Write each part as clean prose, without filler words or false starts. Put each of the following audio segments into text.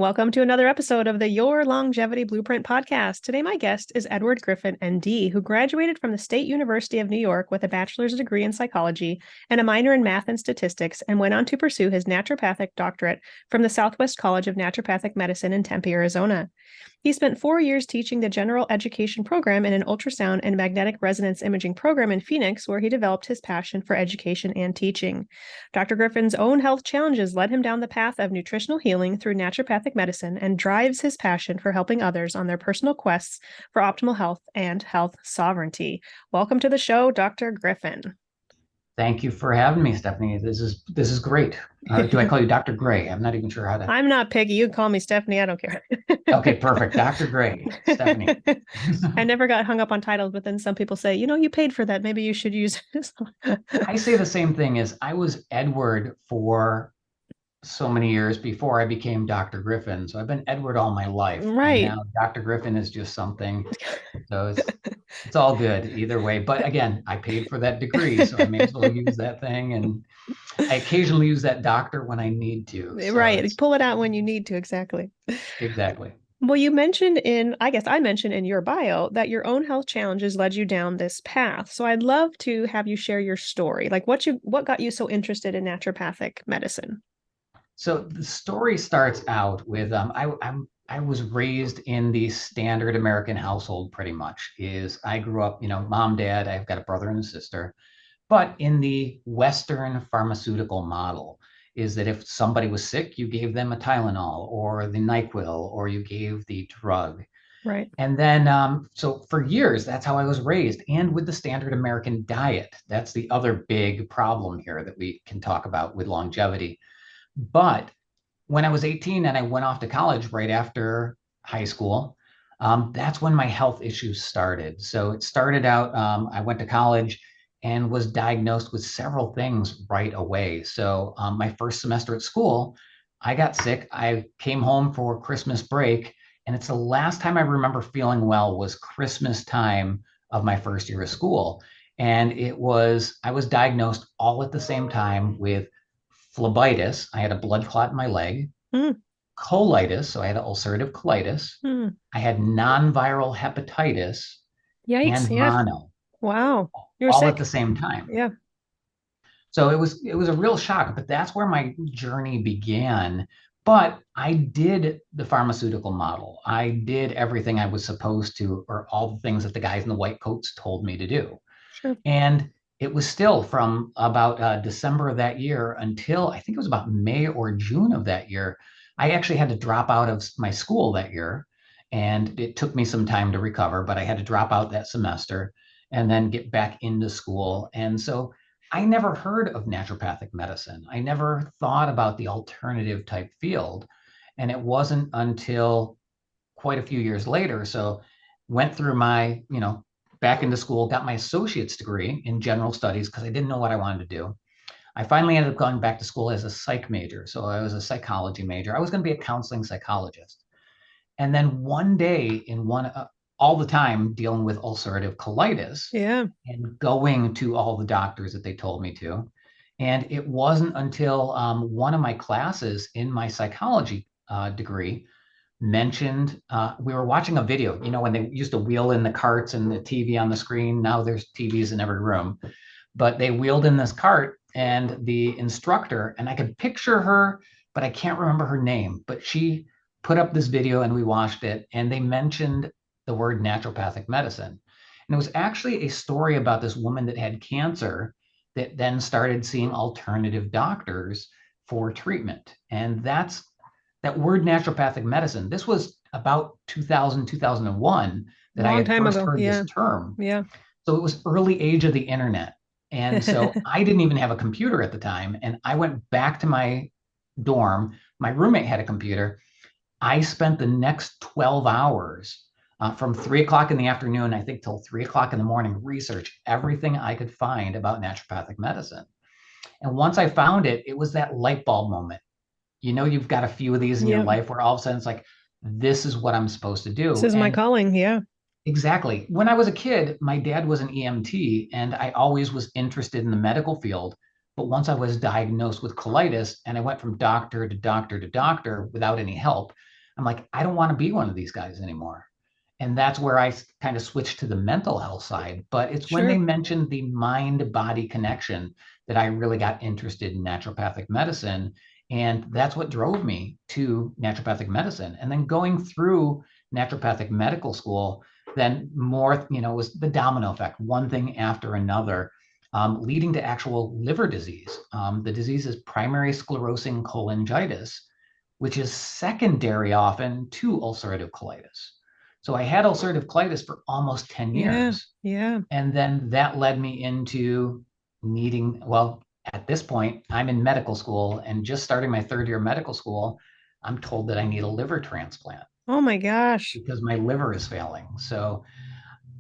Welcome to another episode of the Your Longevity Blueprint podcast. Today, my guest is Edward Griffen, ND, who graduated from the State University of New York with a bachelor's degree in psychology and a minor in math and statistics, and went on to pursue his naturopathic doctorate from the Southwest College of Naturopathic Medicine in Tempe, Arizona. He spent 4 years teaching the general education program in an ultrasound and magnetic resonance imaging program in Phoenix, where he developed his passion for education and teaching. Dr. Griffen's own health challenges led him down the path of nutritional healing through naturopathic medicine and drives his passion for helping others on their personal quests for optimal health and health sovereignty. Welcome to the show, Dr. Griffen. Thank you for having me, Stephanie. This is great. Do I call you Dr. Gray? I'm not even sure how to. I'm not picky. You can call me Stephanie. I don't care. Okay, perfect. Dr. Gray, Stephanie. I never got hung up on titles, but then some people say, you paid for that. Maybe you should use this. I say the same thing as I was Edward for so many years before I became Dr. Griffen. So I've been Edward all my life. And Right. now Dr. Griffen is just something. So it's all good either way. But again, I paid for that degree, so I may as well use that thing. And I occasionally use that doctor when I need to. So Right. Pull it out when you need to. Exactly. exactly. Well, I guess I mentioned in your bio that your own health challenges led you down this path. So I'd love to have you share your story. Like what got you so interested in naturopathic medicine? So the story starts out with I was raised in the standard American household pretty much. Is I grew up, mom, dad, I've got a brother and a sister, but in the Western pharmaceutical model is that if somebody was sick, you gave them a Tylenol or the NyQuil or you gave the drug. Right. And then, so for years, that's how I was raised. And with the standard American diet, that's the other big problem here that we can talk about with longevity. But when I was 18 and I went off to college right after high school, that's when my health issues started. So it started out, I went to college and was diagnosed with several things right away. So my first semester at school, I got sick. I came home for Christmas break, and it's the last time I remember feeling well was Christmas time of my first year of school. And I was diagnosed all at the same time with phlebitis. I had a blood clot in my leg, Mm, colitis. So I had ulcerative colitis. mm. I had non-viral hepatitis Yikes. and Yeah. mono Wow. You were all at sick. the same time. Yeah. So it was a real shock, but that's where my journey began. But I did the pharmaceutical model. I did everything I was supposed to, or all the things that the guys in the white coats told me to do. Sure. And it was still from about December of that year until I think it was about May or June of that year. I actually had to drop out of my school that year. And it took me some time to recover, but I had to drop out that semester and then get back into school. And so I never heard of naturopathic medicine. I never thought about the alternative type field. And it wasn't until quite a few years later. So went through my, back into school, got my associate's degree in general studies because I didn't know what I wanted to do. I finally ended up going back to school as a psych major. So I was a psychology major. I was going to be a counseling psychologist. And then one day all the time dealing with ulcerative colitis Yeah. and going to all the doctors that they told me to. And it wasn't until one of my classes in my psychology degree mentioned we were watching a video, when they used to wheel in the carts and the TV on the screen. Now there's TVs in every room, but they wheeled in this cart and the instructor, and I could picture her, but I can't remember her name, but she put up this video and we watched it, and they mentioned the word naturopathic medicine. And it was actually a story about this woman that had cancer that then started seeing alternative doctors for treatment. And that word naturopathic medicine. This was about 2000, 2001 that I Long had time first ago. heard Yeah. this term. Yeah. So it was early age of the internet. And so I didn't even have a computer at the time. And I went back to my dorm. My roommate had a computer. I spent the next 12 hours from 3 o'clock in the afternoon, I think, till 3 o'clock in the morning, research everything I could find about naturopathic medicine. And once I found it, it was that light bulb moment. You've got a few of these in your Yeah. life where all of a sudden it's like, this is what I'm supposed to This do. is my And calling. Yeah. exactly. When I was a kid, my dad was an EMT and I always was interested in the medical field. But once I was diagnosed with colitis and I went from doctor to doctor to doctor without any help, I'm like, I don't want to be one of these guys anymore. And that's where I kind of switched to the mental health side. But it's when they Sure. mentioned the mind body connection that I really got interested in naturopathic medicine. And that's what drove me to naturopathic medicine. And then going through naturopathic medical school, then more, was the domino effect, one thing after another, leading to actual liver disease. The disease is primary sclerosing cholangitis, which is secondary often to ulcerative colitis. So I had ulcerative colitis for almost 10 Yeah. years. Yeah. And then that led me into needing, well, at this point, I'm in medical school and just starting my third year of medical school. I'm told that I need a liver transplant Oh my gosh. because my liver is failing. So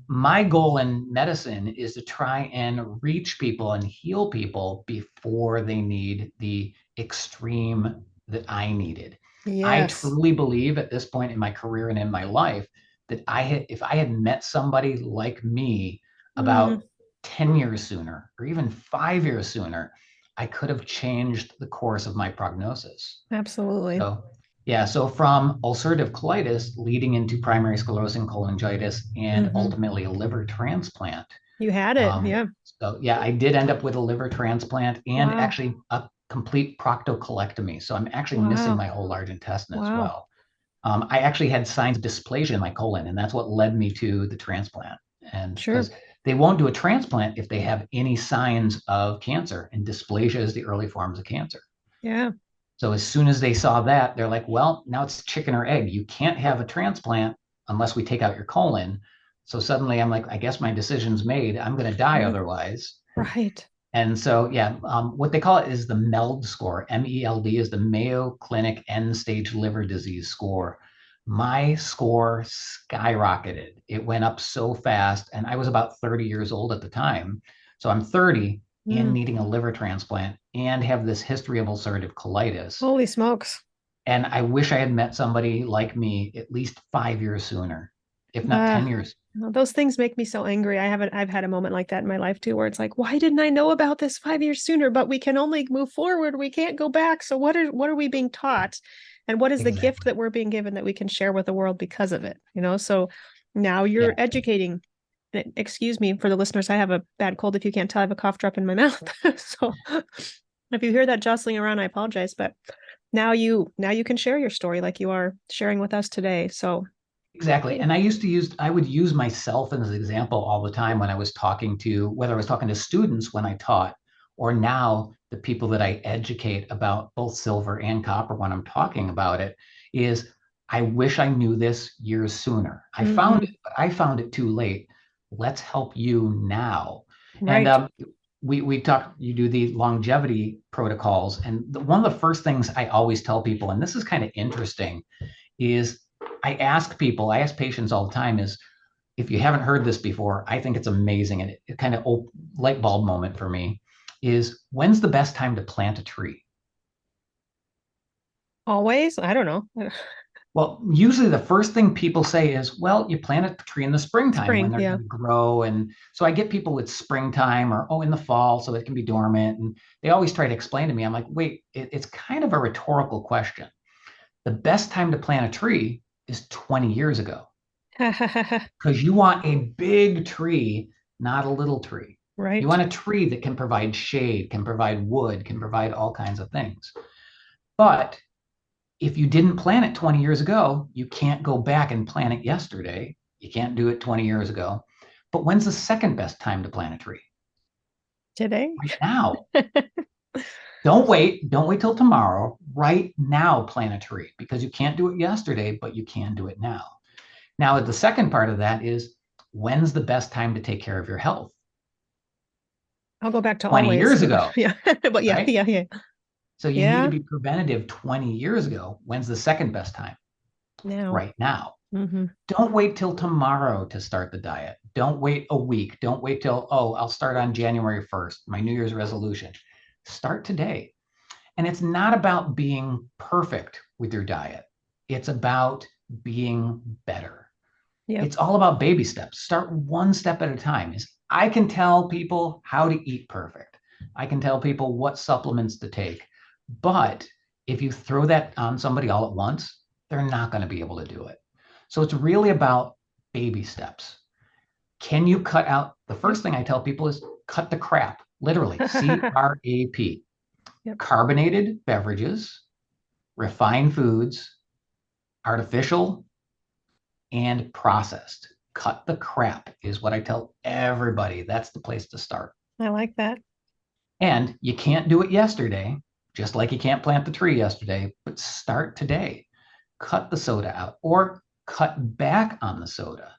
my goal in medicine is to try and reach people and heal people before they need the extreme that I needed. I Yes. truly believe at this point in my career and in my life that if I had met somebody like me Hmm. about 10 years sooner or even 5 years sooner, I could have changed the course of my prognosis. Absolutely. So, yeah, so from ulcerative colitis leading into primary sclerosing cholangitis and Hmm. ultimately a liver transplant. You had it. Yeah. So, yeah, I did end up with a liver transplant and Wow. actually a complete proctocolectomy. So, I'm actually missing Wow. my whole large intestine as Wow. well. I actually had signs of dysplasia in my colon, and that's what led me to the transplant. And Sure. because they won't do a transplant if they have any signs of cancer, and dysplasia is the early forms of cancer. Yeah. So as soon as they saw that, they're like, well, now it's chicken or egg. You can't have a transplant unless we take out your colon. So suddenly I'm like, I guess my decision's made. I'm going to die Yeah. otherwise. Right. And so, yeah, what they call it is the MELD score. MELD is the Mayo Clinic End Stage Liver Disease score. My score skyrocketed. It went up so fast. And I was about 30 years old at the time. So I'm 30 and Mm. needing a liver transplant and have this history of ulcerative colitis. Holy smokes. And I wish I had met somebody like me at least 5 years sooner, if not Uh, 10 years. those things make me so angry. I've had a moment like that in my life too, where it's like, why didn't I know about this 5 years sooner? But we can only move forward. We can't go back. So what are we being taught? And what is the gift Exactly. that we're being given that we can share with the world because of it? So now you're Yeah. educating. Excuse me for the listeners. I have a bad cold. If you can't tell, I have a cough drop in my mouth. So if you hear that jostling around, I apologize. But now you can share your story like you are sharing with us today. So Exactly. yeah. And I would use myself as an example all the time when I was talking to, whether I was talking to students when I taught, or now the people that I educate about both silver and copper when I'm talking about it, is I wish I knew this years sooner. I found it, Hmm. but I found it too late. Let's help you now. And Right. we talk, you do the longevity protocols. And one of the first things I always tell people, and this is kind of interesting, is I ask patients all the time is, if you haven't heard this before, I think it's amazing. And it kind of light bulb moment for me is, when's the best time to plant a tree? Always? I don't know. Well, usually the first thing people say is, well, you plant a tree in the springtime when Spring. they're Yeah. going to grow. And so I get people with springtime or, oh, in the fall, so it can be dormant. And they always try to explain to me, I'm like, wait, it's kind of a rhetorical question. The best time to plant a tree is 20 years ago, because you want a big tree, not a little tree. You Right. want a tree that can provide shade, can provide wood, can provide all kinds of things. But if you didn't plant it 20 years ago, you can't go back and plant it yesterday. You can't do it 20 years ago. But when's the second best time to plant a tree? Today. Right now. Don't wait. Don't wait till tomorrow. Right now, plant a tree, because you can't do it yesterday, but you can do it now. Now, the second part of that is, when's the best time to take care of your health? I'll go back to 20 always. years ago, Yeah. But yeah, right? yeah, yeah. So you need to Yeah. be preventative 20 years ago. When's the second best time? Now. Right now. Hmm. Don't wait till tomorrow to start the diet. Don't wait a week. Don't wait till, oh, I'll start on January 1st, my New Year's resolution. Start today. And it's not about being perfect with your diet, it's about being better. Yep. It's all about baby steps. Start one step at a time. Is I can tell people how to eat perfect. I can tell people what supplements to take. But if you throw that on somebody all at once, they're not going to be able to do it. So it's really about baby steps. Can you cut out? The Yep. first thing I tell people is cut the crap, literally, CRAP. Yep. Carbonated beverages, refined foods, artificial, and processed. Cut the crap is what I tell everybody. That's the place to start. I like that. And you can't do it yesterday, just like you can't plant the tree yesterday, but start today. Cut the soda out or cut back on the soda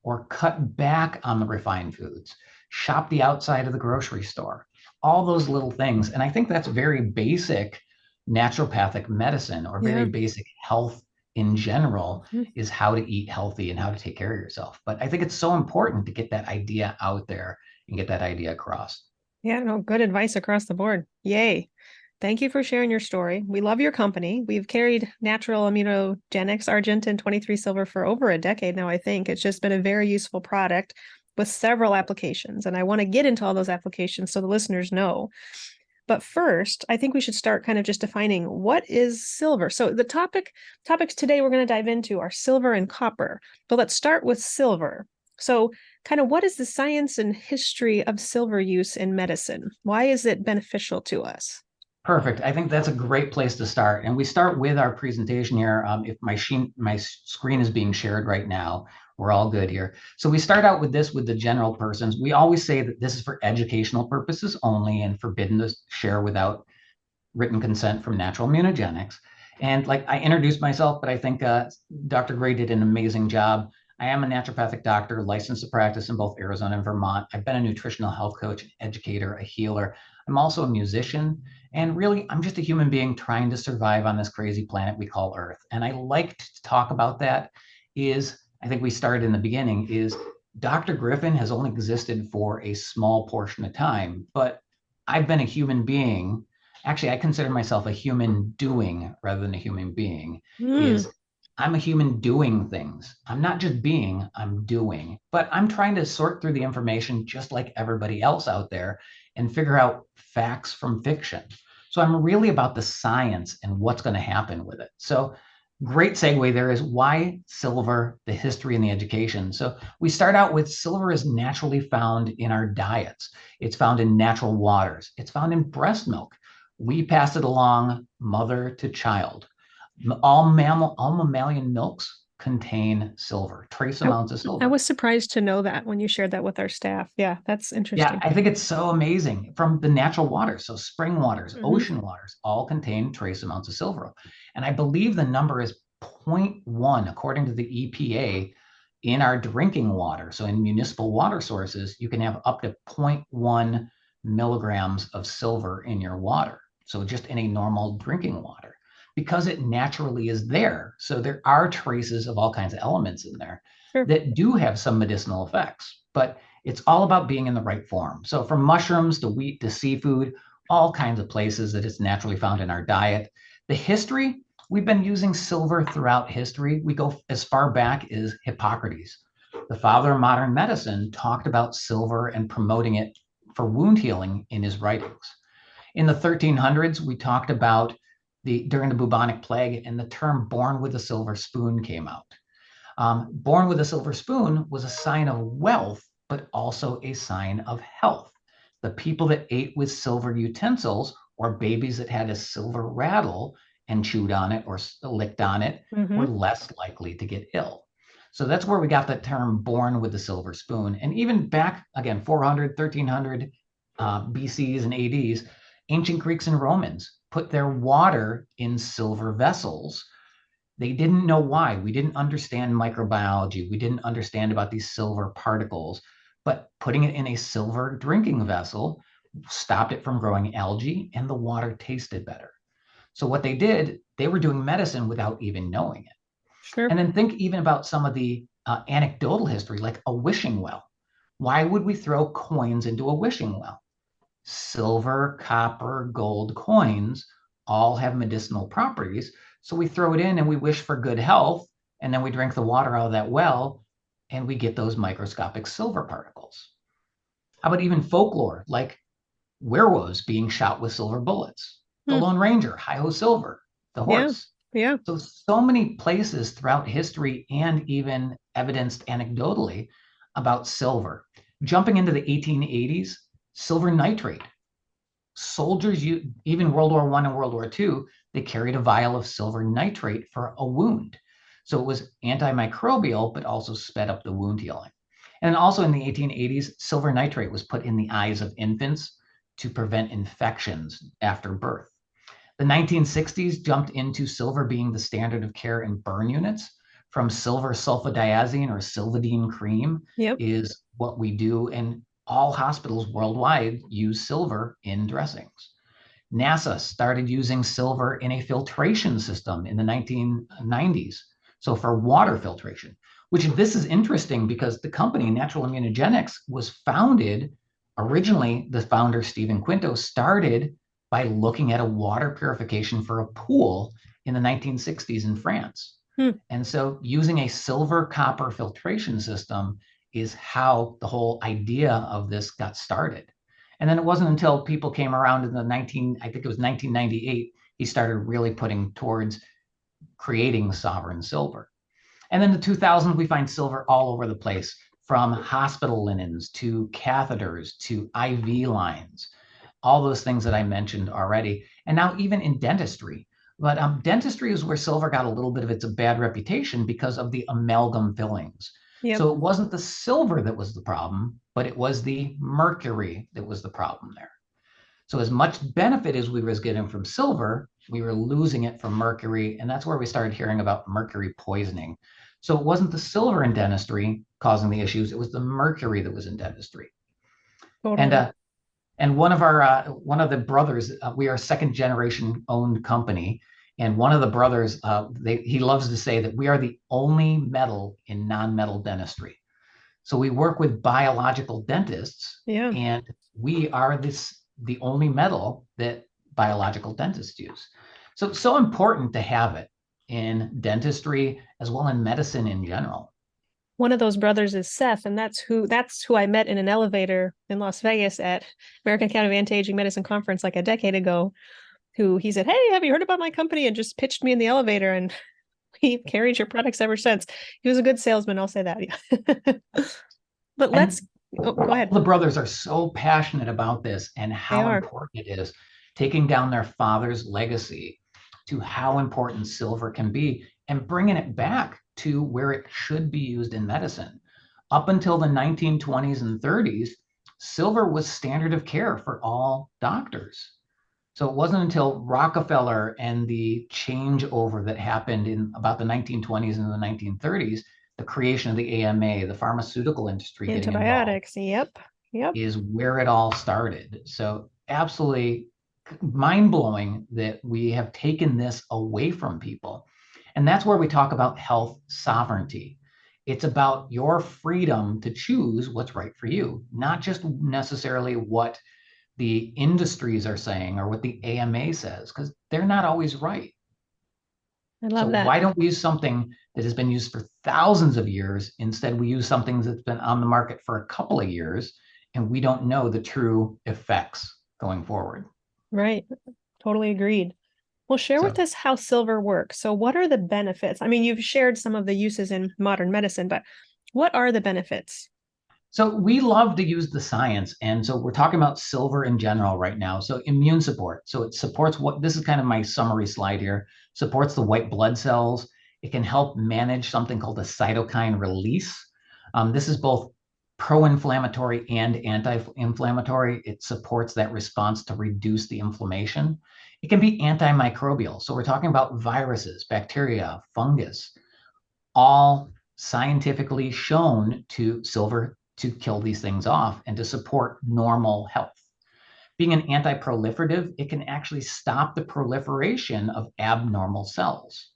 or cut back on the refined foods. Shop the outside of the grocery store. All those little things. And I think that's very basic naturopathic medicine or very Yeah. basic health in general Mhm. is how to eat healthy and how to take care of yourself. But I think it's so important to get that idea out there and get that idea across. Yeah, no, good advice across the board. Yay. Thank you for sharing your story. We love your company. We've carried natural immunogenics Argentyn 23 silver for over a decade now, I think. It's just been a very useful product with several applications. And I want to get into all those applications so the listeners know. But first, I think we should start kind of just defining what is silver. So the topics today we're going to dive into are silver and copper. But let's start with silver. So kind of what is the science and history of silver use in medicine? Why is it beneficial to us? Perfect. I think that's a great place to start. And we start with our presentation here. If my screen is being shared right now, we're all good here. So we start out with this with the general persons. We always say that this is for educational purposes only and forbidden to share without written consent from natural immunogenics. And like I introduced myself, but I think Dr. Gray did an amazing job. I am a naturopathic doctor licensed to practice in both Arizona and Vermont. I've been a nutritional health coach, an educator, a healer. I'm also a musician. And really, I'm just a human being trying to survive on this crazy planet we call Earth. And I like to talk about that is, I think we started in the beginning, is Dr. Griffen has only existed for a small portion of time, but I've been a human being. Actually, I consider myself a human doing rather than a human being. Mm, Is I'm a human doing things. I'm not just being, I'm doing. But I'm trying to sort through the information just like everybody else out there and figure out facts from fiction. So I'm really about the science and what's going to happen with it. So great segue there is why silver, the history and the education. So we start out with silver is naturally found in our diets. It's found in natural waters. It's found in breast milk. We pass it along mother to child. All mammalian milks contain silver, trace I, amounts of I silver. was surprised to know that when you shared that with our staff. Yeah, that's Yeah, interesting. I think it's so amazing from the natural waters. So spring waters, Hmm. ocean waters, all contain trace amounts of silver. And I believe the number is zero point 0.1, according to the EPA, in our drinking water. So in municipal water sources, you can have up to zero point 0.1 milligrams of silver in your water. So just in a normal drinking water, because it naturally is there. So there are traces of all kinds of elements in there Sure. that do have some medicinal effects. But it's all about being in the right form. So from mushrooms to wheat to seafood, all kinds of places that it's naturally found in our diet. The history, we've been using silver throughout history. We go as far back as Hippocrates. The father of modern medicine talked about silver and promoting it for wound healing in his writings. In the 1300s, we talked about during the bubonic plague, and the term born with a silver spoon came out. Born with a silver spoon was a sign of wealth, but also a sign of health. The people that ate with silver utensils or babies that had a silver rattle and chewed on it or licked on it were Hmm. less likely to get ill. So that's where we got the term born with the silver spoon. And even back again, 400, 1300 BCs and ADs, ancient Greeks and Romans put their water in silver vessels. They didn't know why. We didn't understand microbiology. We didn't understand about these silver particles, but putting it in a silver drinking vessel stopped it from growing algae and the water tasted better. So what they did, they were doing medicine without even knowing it. Sure. And then think even about some of the anecdotal history, like a wishing well. Why would we throw coins into a wishing well? Silver, copper, gold coins all have medicinal properties. So we throw it in and we wish for good health. And then we drink the water out of that well and we get those microscopic silver particles. How about even folklore, like werewolves being shot with silver bullets? The Hmm. Lone Ranger, Hi Ho Silver, the Yeah. horse. Yeah. So many places throughout history and even evidenced anecdotally about silver. Jumping into the 1880s, silver nitrate. Soldiers, even World War I and World War II, they carried a vial of silver nitrate for a wound. So it was antimicrobial, but also sped up the wound healing. And also in the 1880s, silver nitrate was put in the eyes of infants to prevent infections after birth. The 1960s jumped into silver being the standard of care in burn units. From silver sulfadiazine or silvadine cream Yep. is what we do, and all hospitals worldwide use silver in dressings. NASA started using silver in a filtration system in the 1990s. So for water filtration, which this is interesting because the company Natural Immunogenics was founded originally, the founder Stephen Quinto started by looking at a water purification for a pool in the 1960s in France. Hmm. And so using a silver copper filtration system is how the whole idea of this got started. And then it wasn't until people came around in I think it was 1998, he started really putting towards creating sovereign silver. And then the 2000s, we find silver all over the place, from hospital linens to catheters to IV lines, all those things that I mentioned already. And now even in dentistry. But dentistry is where silver got a little bit of its bad reputation because of the amalgam fillings. Yep. So it wasn't the silver that was the problem, but it was the mercury that was the problem there. So as much benefit as we was getting from silver, we were losing it from mercury. And that's where we started hearing about mercury poisoning. So it wasn't the silver in dentistry causing the issues. It was the mercury that was in dentistry. And Totally. one of the brothers, we are a second generation owned company. And one of the brothers, he loves to say that we are the only metal in non-metal dentistry. So we work with biological dentists, Yeah. and we are the only metal that biological dentists use. So it's so important to have it in dentistry as well in medicine in general. One of those brothers is Seth, and that's who I met in an elevator in Las Vegas at American Academy of Anti-Aging Medicine conference like a decade ago. Who he said, "Hey, have you heard about my company?" and just pitched me in the elevator, and we carried your products ever since. He was a good salesman, I'll say that. Yeah. But let's And go all ahead. the brothers are so passionate about this and They how are. important it is, taking down their father's legacy to how important silver can be and bringing it back to where it should be used in medicine. Up until the 1920s and 30s, silver was standard of care for all doctors. So it wasn't until Rockefeller and the changeover that happened in about the 1920s and the 1930s, the creation of the AMA, the pharmaceutical industry getting involved, Antibiotics. Yep. Yep. is where it all started. So absolutely mind blowing that we have taken this away from people. And that's where we talk about health sovereignty. It's about your freedom to choose what's right for you, not just necessarily what the industries are saying or what the AMA says, because they're not always right. I So love that. why don't we use something that has been used for thousands of years? Instead, we use something that's been on the market for a couple of years, and we don't know the true effects going forward. Right. Totally agreed. Well, share with So, us how silver works. So, what are the benefits? I mean, you've shared some of the uses in modern medicine, but what are the benefits? so we love to use the science, and so we're talking about silver in general right now. So immune support. So it supports what this is kind of my summary slide here. Supports the white blood cells. It can help manage something called a cytokine release. This is both pro-inflammatory and anti-inflammatory. It supports that response to reduce the inflammation. It can be antimicrobial. So we're talking about viruses, bacteria, fungus, all scientifically shown to silver to kill these things off and to support normal health. Being an anti-proliferative, it can actually stop the proliferation of abnormal cells.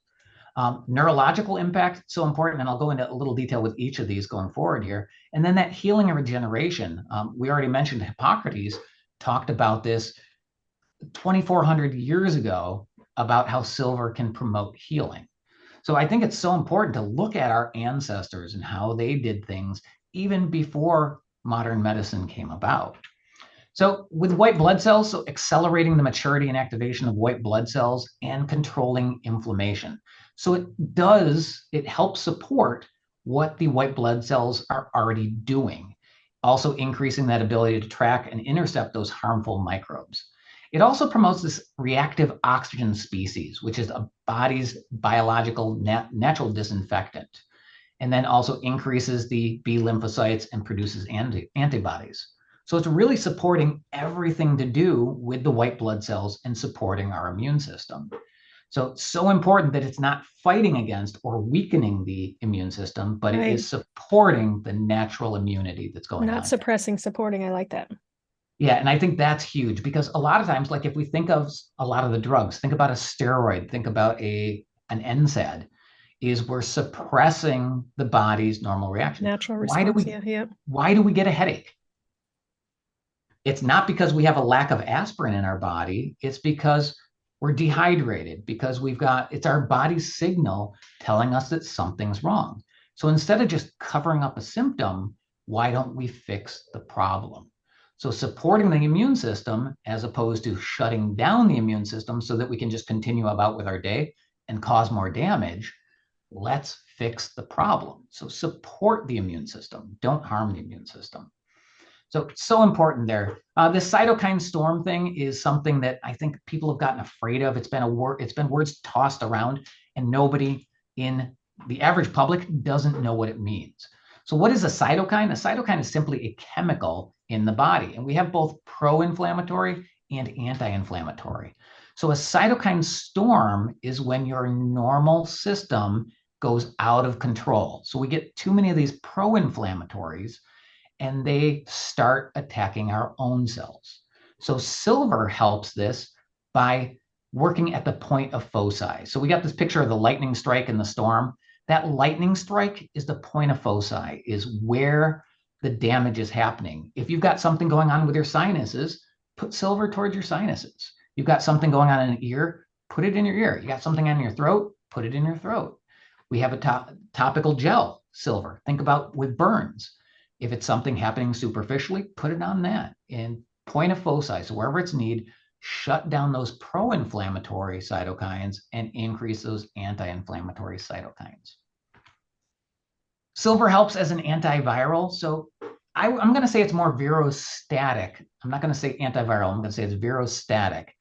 Neurological impact, so important, and I'll go into a little detail with each of these going forward here. And then that healing and regeneration. We already mentioned Hippocrates talked about this 2,400 years ago about how silver can promote healing. So I think it's so important to look at our ancestors and how they did things even before modern medicine came about. So with white blood cells, so accelerating the maturity and activation of white blood cells and controlling inflammation. So it helps support what the white blood cells are already doing, also increasing that ability to track and intercept those harmful microbes. It also promotes this reactive oxygen species, which is a body's biological natural disinfectant, and then also increases the B lymphocytes and produces antibodies. So it's really supporting everything to do with the white blood cells and supporting our immune system. So it's so important that it's not fighting against or weakening the immune system, but it is supporting the natural immunity that's going on. Not suppressing, supporting. I like that. Yeah, and I think that's huge because a lot of times, like if we think of a lot of the drugs, think about a steroid, think about an NSAID, is we're suppressing the body's normal reaction. Natural response. Why do we get a headache? It's not because we have a lack of aspirin in our body. It's because we're dehydrated, because it's our body's signal telling us that something's wrong. So instead of just covering up a symptom, why don't we fix the problem? So supporting the immune system as opposed to shutting down the immune system so that we can just continue about with our day and cause more damage, let's fix the problem. So support the immune system. Don't harm the immune system. So important there. This cytokine storm thing is something that I think people have gotten afraid of. It's been words tossed around, and nobody in the average public doesn't know what it means. So what is a cytokine? A cytokine is simply a chemical in the body, and we have both pro-inflammatory and anti-inflammatory. So a cytokine storm is when your normal system goes out of control. So we get too many of these pro-inflammatories, and they start attacking our own cells. So silver helps this by working at the point of foci. So we got this picture of the lightning strike in the storm. That lightning strike is the point of foci, is where the damage is happening. If you've got something going on with your sinuses, put silver towards your sinuses. You've got something going on in an ear, put it in your ear. You got something on your throat, put it in your throat. We have a topical gel, silver. Think about with burns. If it's something happening superficially, put it on that. In point of foci, so wherever it's needed, shut down those pro-inflammatory cytokines and increase those anti-inflammatory cytokines. Silver helps as an antiviral. So I'm going to say it's more virostatic. I'm not going to say antiviral. I'm going to say it's virostatic.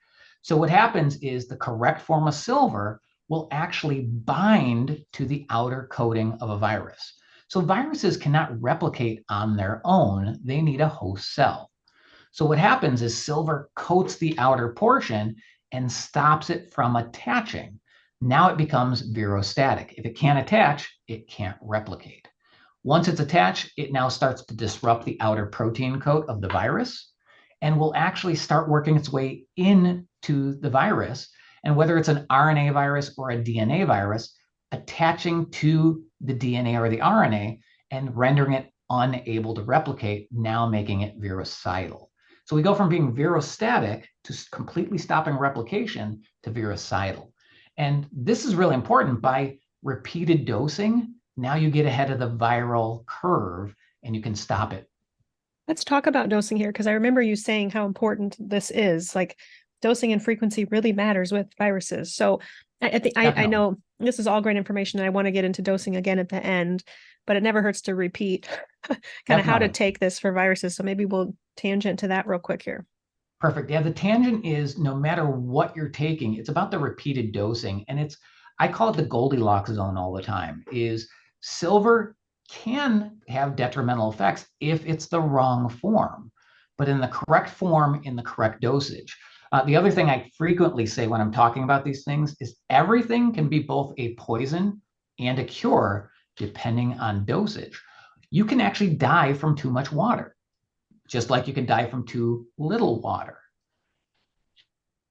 So what happens is the correct form of silver will actually bind to the outer coating of a virus. So viruses cannot replicate on their own. They need a host cell. So what happens is silver coats the outer portion and stops it from attaching. Now it becomes virostatic. If it can't attach, it can't replicate. Once it's attached, it now starts to disrupt the outer protein coat of the virus and will actually start working its way into the virus. And whether it's an RNA virus or a DNA virus, attaching to the DNA or the RNA and rendering it unable to replicate, now making it virucidal. So we go from being virostatic to completely stopping replication to virucidal. And this is really important. By repeated dosing, now you get ahead of the viral curve and you can stop it. Let's talk about dosing here, because I remember you saying how important this is. Like, dosing and frequency really matters with viruses. So I know this is all great information, and I want to get into dosing again at the end, but it never hurts to repeat kind of how to take this for viruses. So maybe we'll tangent to that real quick here. Perfect. Yeah, the tangent is no matter what you're taking, it's about the repeated dosing. And I call it the Goldilocks zone all the time, is silver can have detrimental effects if it's the wrong form, but in the correct form, in the correct dosage. The other thing I frequently say when I'm talking about these things is everything can be both a poison and a cure depending on dosage. You can actually die from too much water, just like you can die from too little water.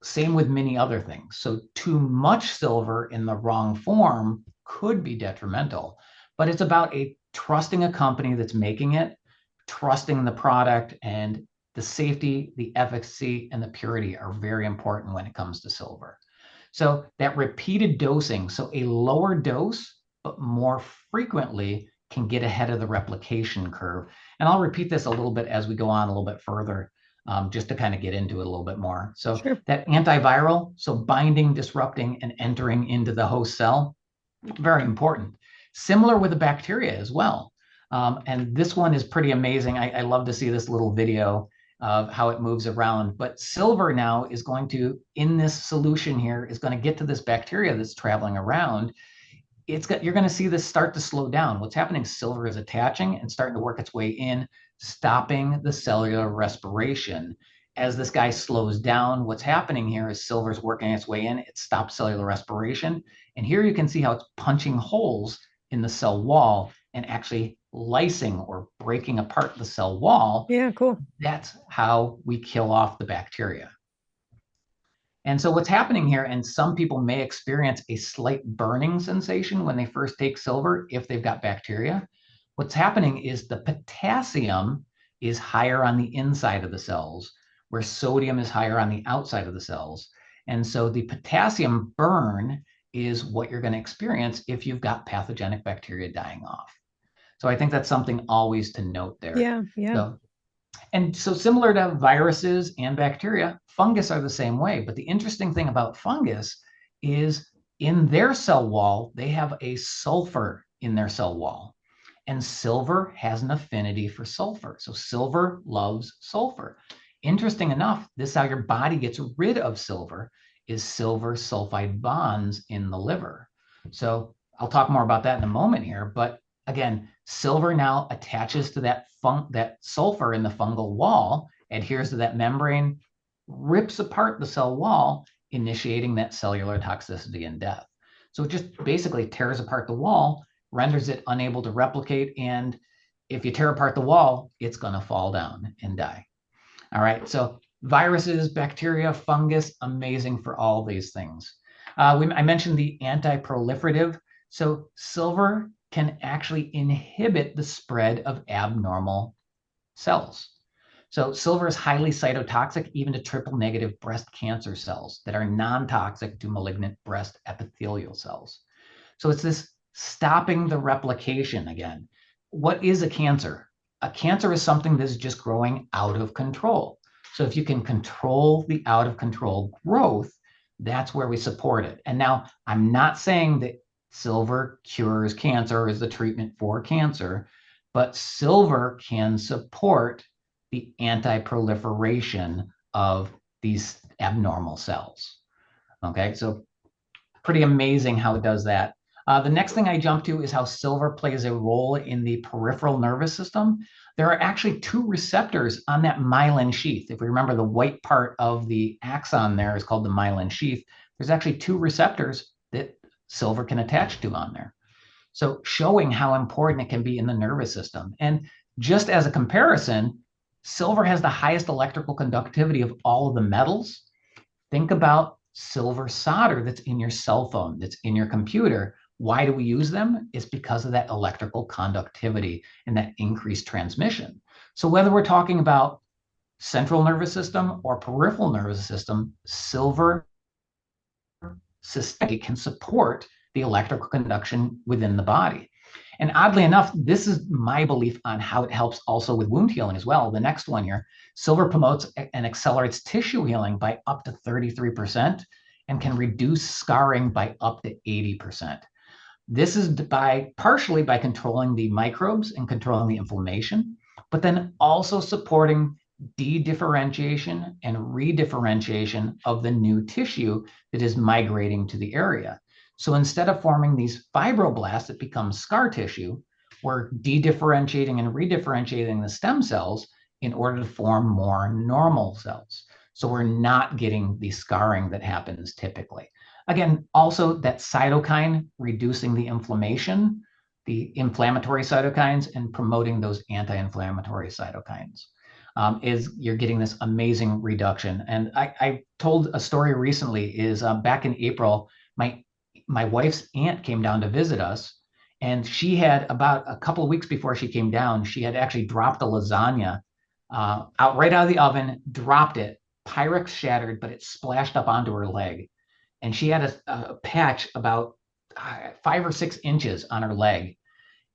Same with many other things. So too much silver in the wrong form could be detrimental, but it's about trusting a company that's making it, trusting the product, and the safety, the efficacy, and the purity are very important when it comes to silver. So that repeated dosing, so a lower dose, but more frequently, can get ahead of the replication curve. And I'll repeat this a little bit as we go on a little bit further. just to kind of get into it a little bit more. So Sure. that antiviral, so binding, disrupting, and entering into the host cell, very important. Similar with the bacteria as well. And this one is pretty amazing. I love to see this little video of how it moves around. But silver now is going to, in this solution here, is going to get to this bacteria that's traveling around. You're going to see this start to slow down. What's happening, silver is attaching and starting to work its way in, stopping the cellular respiration. As this guy slows down, what's happening here is silver is working its way in. It stops cellular respiration. And here you can see how it's punching holes in the cell wall and actually lysing or breaking apart the cell wall. Yeah, cool. That's how we kill off the bacteria. And so what's happening here, and some people may experience a slight burning sensation when they first take silver if they've got bacteria. What's happening is the potassium is higher on the inside of the cells, where sodium is higher on the outside of the cells. And so the potassium burn is what you're going to experience if you've got pathogenic bacteria dying off. So I think that's something always to note there. Yeah, yeah. And so similar to viruses and bacteria, fungus are the same way. But the interesting thing about fungus is in their cell wall, they have a sulfur in their cell wall. And silver has an affinity for sulfur. So silver loves sulfur. Interesting enough, this is how your body gets rid of silver, is silver sulfide bonds in the liver. So I'll talk more about that in a moment here. But again, silver now attaches to that sulfur in the fungal wall, adheres to that membrane, rips apart the cell wall, initiating that cellular toxicity and death. So it just basically tears apart the wall, renders it unable to replicate. And if you tear apart the wall, it's going to fall down and die. All right. So viruses, bacteria, fungus, amazing for all these things. I mentioned the anti-proliferative. So silver can actually inhibit the spread of abnormal cells. So silver is highly cytotoxic, even to triple negative breast cancer cells that are non-toxic to malignant breast epithelial cells. So it's this stopping the replication again. What is a cancer? A cancer is something that's just growing out of control. So if you can control the out of control growth, that's where we support it. And now I'm not saying that silver cures cancer, is the treatment for cancer, but silver can support the anti-proliferation of these abnormal cells. Okay, so pretty amazing how it does that. The next thing I jump to is how silver plays a role in the peripheral nervous system. There are actually two receptors on that myelin sheath. If we remember, the white part of the axon there is called the myelin sheath. There's actually two receptors that silver can attach to on there. So showing how important it can be in the nervous system. And just as a comparison, silver has the highest electrical conductivity of all of the metals. Think about silver solder that's in your cell phone, that's in your computer. Why do we use them? It's because of that electrical conductivity and that increased transmission. So whether we're talking about central nervous system or peripheral nervous system, silver system can support the electrical conduction within the body. And oddly enough, this is my belief on how it helps also with wound healing as well. The next one here, silver promotes and accelerates tissue healing by up to 33% and can reduce scarring by up to 80%. This is partially by controlling the microbes and controlling the inflammation, but then also supporting dedifferentiation and redifferentiation of the new tissue that is migrating to the area. So instead of forming these fibroblasts that become scar tissue, we're dedifferentiating and redifferentiating the stem cells in order to form more normal cells. So we're not getting the scarring that happens typically. Again, also that cytokine reducing the inflammation, the inflammatory cytokines, and promoting those anti-inflammatory cytokines. Is you're getting this amazing reduction. And I told a story recently is back in April, my wife's aunt came down to visit us, and she had, about a couple of weeks before she came down, she had actually dropped a lasagna right out of the oven, dropped it, Pyrex shattered, but it splashed up onto her leg. And she had a patch about 5 or 6 inches on her leg.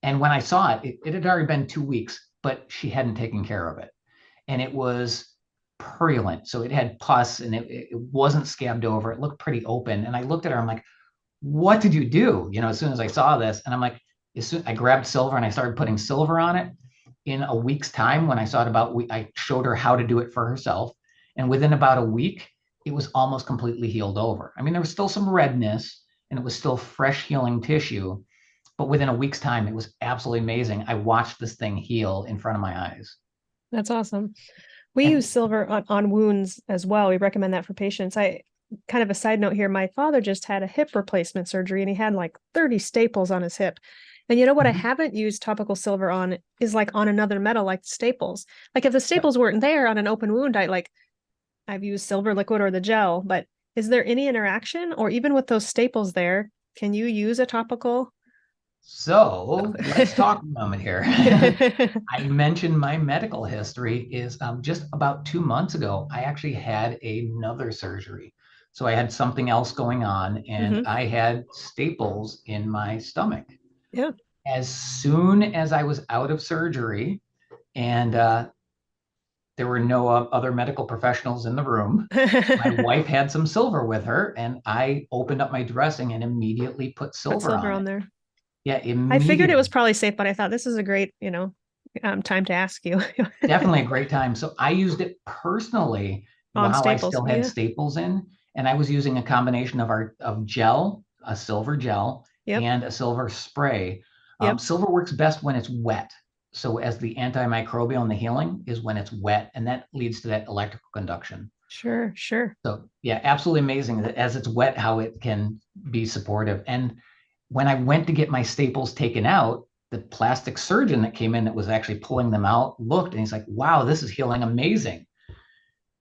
And when I saw it, it had already been 2 weeks, but she hadn't taken care of it. And it was purulent. So it had pus and it wasn't scabbed over. It looked pretty open. And I looked at her, I'm like, what did you do? As soon as I saw this, and I'm like, I grabbed silver and I started putting silver on it. In a week's time, when I saw it I showed her how to do it for herself. And within about a week, it was almost completely healed over. I mean, there was still some redness and it was still fresh healing tissue, but within a week's time, it was absolutely amazing. I watched this thing heal in front of my eyes. That's awesome. We use And silver on wounds as well. We recommend that for patients. I kind of a side note here. My father just had a hip replacement surgery and he had like 30 staples on his hip. And you know what I mhm, haven't used topical silver on is like on another metal like staples. Like if the yep. staples weren't there on an open wound, I've used silver liquid or the gel, but is there any interaction or even with those staples there, can you use a topical? So let's talk a moment here. I mentioned my medical history is just about 2 months ago, I actually had another surgery. So I had something else going on and Hmm. I had staples in my stomach. Yeah. As soon as I was out of surgery and there were no other medical professionals in the room, my wife had some silver with her and I opened up my dressing and immediately put Put silver silver on on it. there. Yeah, I figured it was immediately. probably safe, but I thought this is a great, time to ask you. Definitely a great time. So I used it personally On while I staples. still had Yeah. staples in, and I was using a combination of gel, a silver gel, Yep. and a silver spray. Yep. Silver works best when it's wet. So as the antimicrobial and the healing is when it's wet, and that leads to that electrical conduction. Sure. Sure. So yeah, absolutely amazing that as it's wet, how it can be supportive. And when I went to get my staples taken out, the plastic surgeon that came in that was actually pulling them out looked and he's like, wow, this is healing amazing.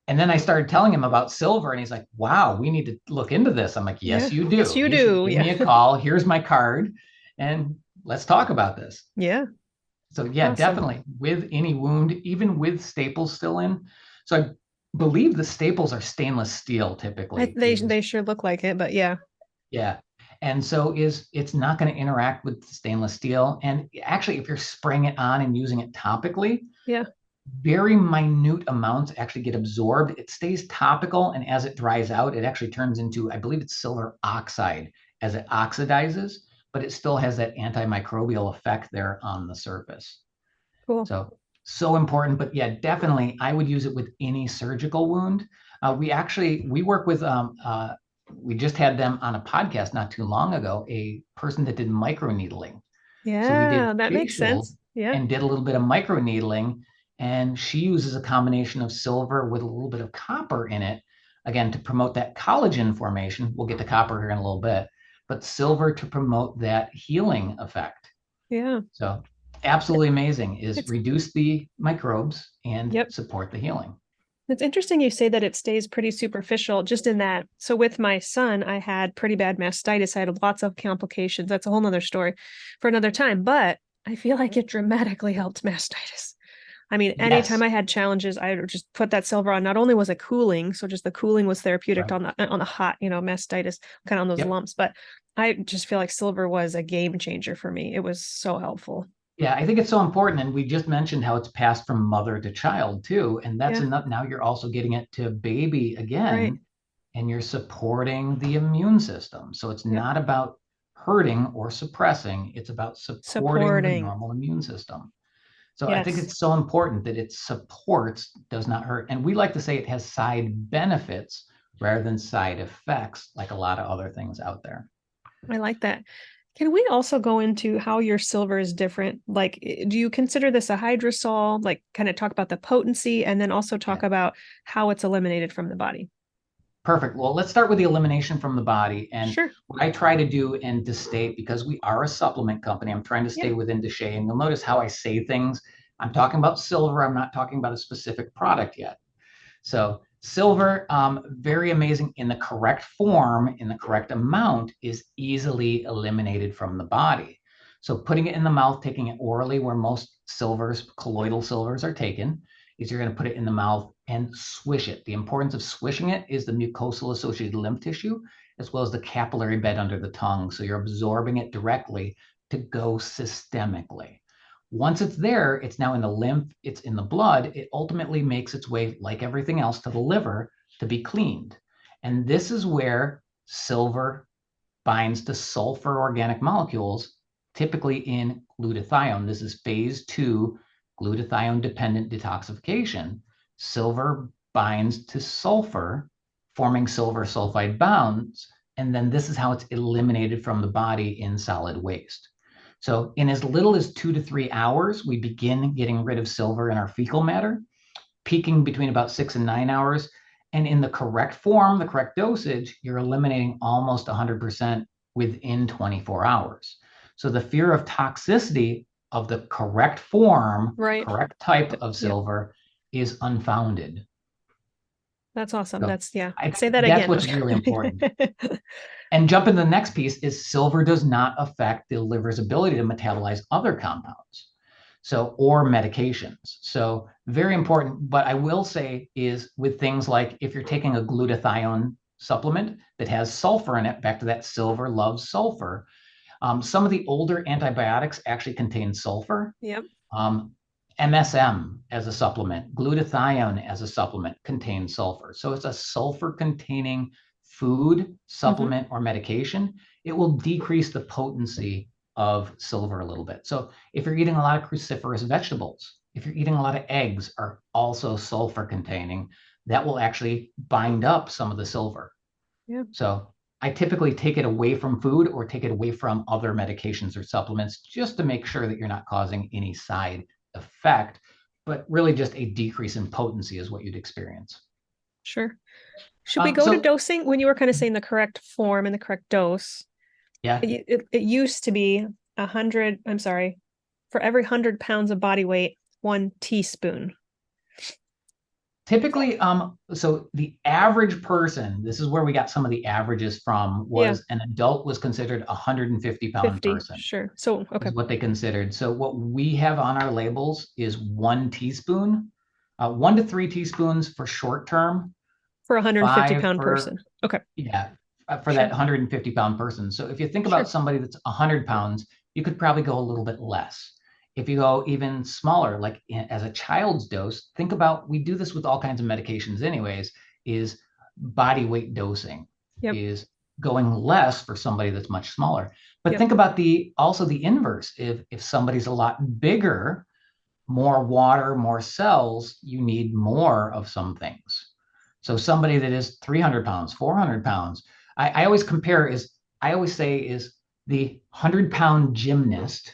And then I started telling him about silver and he's like, wow, we need to look into this. I'm like, Yeah. yes, you Yes, do. you You should do. give Yeah. me a call. Here's my card and let's talk about this. Yeah. So yeah, Awesome. definitely with any wound, even with staples still in. So I believe the staples are stainless steel typically They is sure look like it, but yeah. yeah. And so is it's not going to interact with stainless steel. And actually, if you're spraying it on and using it topically, Yeah. very minute amounts actually get absorbed. It stays topical, and as it dries out, it actually turns into, I believe it's silver oxide as it oxidizes, but it still has that antimicrobial effect there on the surface. Cool. So important, but yeah, definitely I would use it with any surgical wound. We work with we just had them on a podcast not too long ago, a person that did microneedling. So we did Yeah, that makes facials sense. Yeah. and did a little bit of microneedling, and she uses a combination of silver with a little bit of copper in it, again to promote that collagen formation. We'll get to copper here in a little bit, but silver to promote that healing effect. Yeah. So absolutely amazing is It's reduce the microbes and yep. support the healing. It's interesting you say that it stays pretty superficial just in that. So with my son, I had pretty bad mastitis. I had lots of complications. That's a whole nother story for another time. But I feel like it dramatically helped mastitis. I mean, anytime Yes, I had challenges, I would just put that silver on. Not only was it cooling, so just the cooling was therapeutic right. on the hot, mastitis, kind of on those Yep. lumps. But I just feel like silver was a game changer for me. It was so helpful. Yeah, I think it's so important. And we just mentioned how it's passed from mother to child too. And that's Yeah, enough. Now you're also getting it to baby right. again, and you're supporting the immune system. So it's Yep. not about hurting or suppressing, it's about supporting the Supporting. normal immune system. So I think Yes. it's so important that it supports, does not hurt. And we like to say it has side benefits rather than side effects, like a lot of other things out there. I like that. Can we also go into how your silver is different? Like, do you consider this a hydrosol? Like, kind of talk about the potency and then also talk Yeah. about how it's eliminated from the body. Perfect. Well, let's start with the elimination from the body. And Sure. what I try to do and to state, because we are a supplement company, I'm trying to Yeah. stay within Deshay. And you'll notice how I say things. I'm talking about silver. I'm not talking about a specific product yet. So silver, very amazing in the correct form, in the correct amount, is easily eliminated from the body. So putting it in the mouth, taking it orally, where most silvers, colloidal silvers, are taken, is you're going to put it in the mouth and swish it. The importance of swishing it is the mucosal associated lymph tissue, as well as the capillary bed under the tongue. So you're absorbing it directly to go systemically. Once it's there, it's now in the lymph, it's in the blood. It ultimately makes its way, like everything else, to the liver to be cleaned. And this is where silver binds to sulfur organic molecules, typically in glutathione. This is phase 2 glutathione dependent detoxification. Silver binds to sulfur, forming silver sulfide bonds. And then this is how it's eliminated from the body in solid waste. So in as little as 2 to 3 hours, we begin getting rid of silver in our fecal matter, peaking between about 6 and 9 hours. And in the correct form, the correct dosage, you're eliminating almost 100% within 24 hours. So the fear of toxicity of the correct form, Right. correct type of silver is unfounded. That's awesome. So That's say that that's again. what's really important. And jump in the next piece is silver does not affect the liver's ability to metabolize other compounds. So, or medications. So very important. But I will say is with things like if you're taking a glutathione supplement that has sulfur in it, back to that silver loves sulfur. Some of the older antibiotics actually contain sulfur. Yep. MSM as a supplement, glutathione as a supplement contains sulfur. So it's a sulfur containing food, supplement, or medication. It will decrease the potency of silver a little bit. So if you're eating a lot of cruciferous vegetables, if you're eating a lot of eggs are also sulfur containing, that will actually bind up some of the silver. Yeah. So I typically take it away from food or take it away from other medications or supplements just to make sure that you're not causing any side effect, but really just a decrease in potency is what you'd experience. Sure. Should we go to dosing when you were kind of saying the correct form and the correct dose? Yeah. It used to be 100, I'm sorry, for every 100 pounds of body weight, 1 teaspoon. Typically, so the average person, this is where we got some of the averages from, was an adult was considered a 150-pound person. Sure. So, okay. Is what they considered. So what we have on our labels is 1 teaspoon, 1 to 3 teaspoons for short term. For a 150-pound person. Okay. Yeah, for that 150-pound person. So if you think about somebody that's 100 pounds, you could probably go a little bit less. If you go even smaller, like as a child's dose, think about, we do this with all kinds of medications anyways, is body weight dosing is going less for somebody that's much smaller. But think about also the inverse. If somebody's a lot bigger, more water, more cells, you need more of some things. So somebody that is 300 pounds, 400 pounds, I always compare I always say is the 100-pound gymnast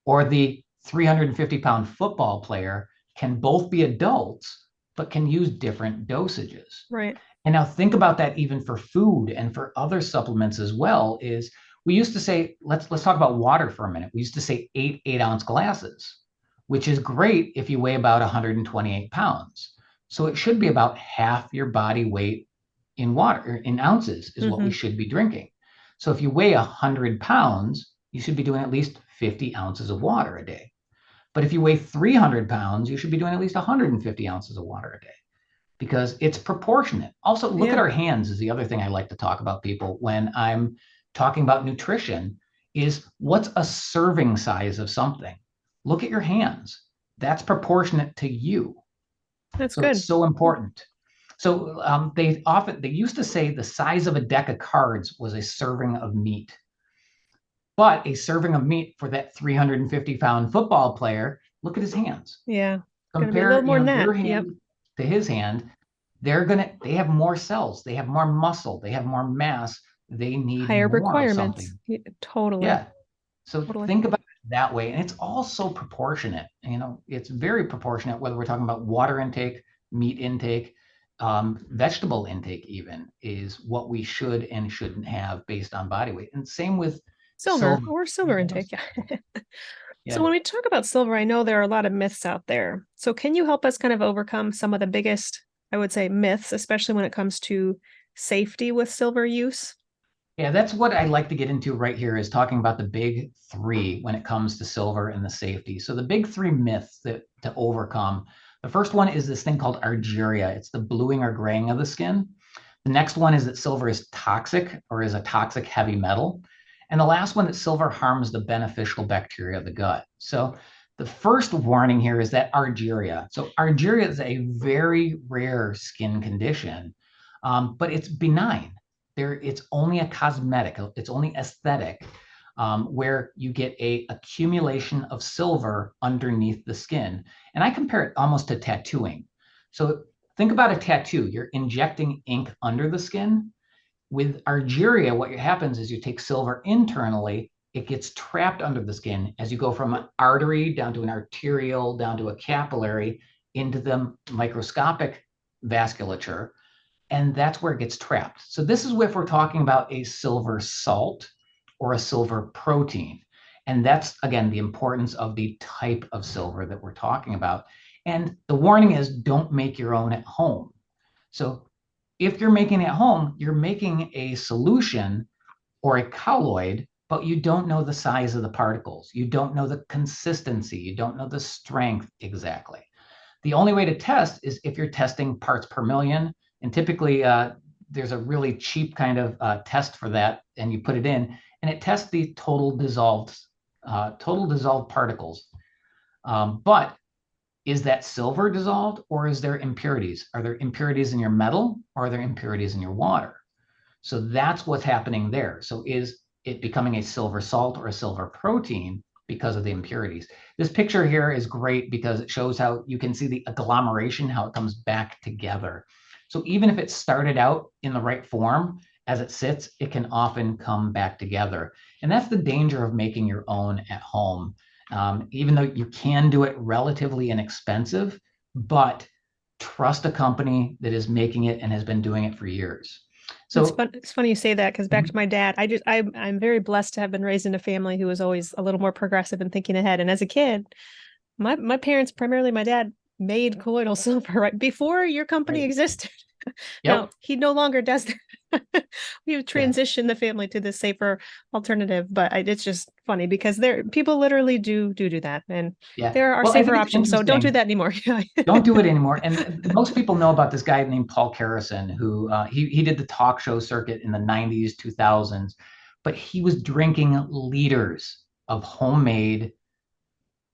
or the 350-pound football player can both be adults, but can use different dosages. Right. And now think about that even for food and for other supplements as well, is we used to say, let's talk about water for a minute. We used to say 8-ounce glasses, which is great if you weigh about 128 pounds. So it should be about half your body weight in water, in ounces is what we should be drinking. So if you weigh 100 pounds, you should be doing at least 50 ounces of water a day. But if you weigh 300 pounds, you should be doing at least 150 ounces of water a day because it's proportionate. Also, look at our hands is the other thing I like to talk about people when I'm talking about nutrition is what's a serving size of something? Look at your hands. That's proportionate to you. That's so good. It's so important. So they used to say the size of a deck of cards was a serving of meat. But a serving of meat for that 350-pound football player, look at his hands. Yeah. Compare your hand to his hand. They have more cells, they have more muscle, they have more mass. They need higher more requirements. Of something. Totally. Yeah. So think about it that way. And it's also proportionate. It's very proportionate, whether we're talking about water intake, meat intake, vegetable intake even is what we should and shouldn't have based on body weight. And same with silver intake. So when we talk about silver, I know there are a lot of myths out there. So can you help us kind of overcome some of the biggest, I would say, myths, especially when it comes to safety with silver use? Yeah, that's what I like to get into right here is talking about the big 3 when it comes to silver and the safety. So the big 3 myths to overcome. The first one is this thing called argyria. It's the bluing or graying of the skin. The next one is that silver is toxic or is a toxic heavy metal. And the last one, that silver harms the beneficial bacteria of the gut. So The first warning here is that argyria. So argyria is a very rare skin condition, but it's benign. It's only a cosmetic, it's only aesthetic, where you get a accumulation of silver underneath the skin. And I compare it almost to tattooing. So think about a tattoo. You're injecting ink under the skin. With argyria, what happens is you take silver internally, it gets trapped under the skin as you go from an artery down to an arterial, down to a capillary, into the microscopic vasculature, and that's where it gets trapped. So this is if we're talking about a silver salt or a silver protein. And that's, again, the importance of the type of silver that we're talking about. And the warning is don't make your own at home. So if you're making it at home, you're making a solution or a colloid, but you don't know the size of the particles. You don't know the consistency. You don't know the strength exactly. The only way to test is if you're testing parts per million. And typically, there's a really cheap kind of test for that, and you put it in, and it tests the total dissolved particles. But is that silver dissolved, or is there impurities? Are there impurities in your metal, or are there impurities in your water? So that's what's happening there. So is it becoming a silver salt or a silver protein because of the impurities? This picture here is great because it shows how you can see the agglomeration, how it comes back together. So even if it started out in the right form, as it sits, it can often come back together. And that's the danger of making your own at home. Even though you can do it relatively inexpensive, but trust a company that is making it and has been doing it for years. So It's funny you say that because back to my dad, I'm very blessed to have been raised in a family who was always a little more progressive and thinking ahead. And as a kid, my parents, primarily my dad, made colloidal silver right before your company right. existed. Now Yep. he no longer does that. We've Yeah. transitioned the family to this safer alternative, but it's just funny because people literally do that, and Yeah. there are Well, I safer think it's options. So don't do interesting. that anymore. Don't do it anymore. And most people know about this guy named Paul Carrison, who he did the talk show circuit in the 90s, 2000s, but he was drinking liters of homemade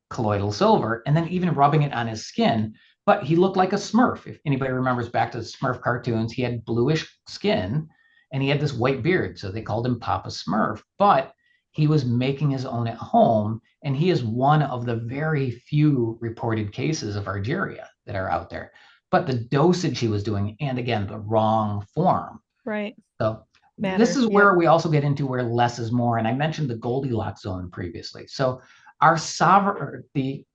colloidal silver and then even rubbing it on his skin. But he looked like a Smurf. If anybody remembers back to the Smurf cartoons, he had bluish skin and he had this white beard. So they called him Papa Smurf. But he was making his own at home. And he is one of the very few reported cases of argyria that are out there. But the dosage he was doing, and again, the wrong form. Right. So this Matter. is Yep. where we also get into where less is more. And I mentioned the Goldilocks zone previously. So our sovereign, the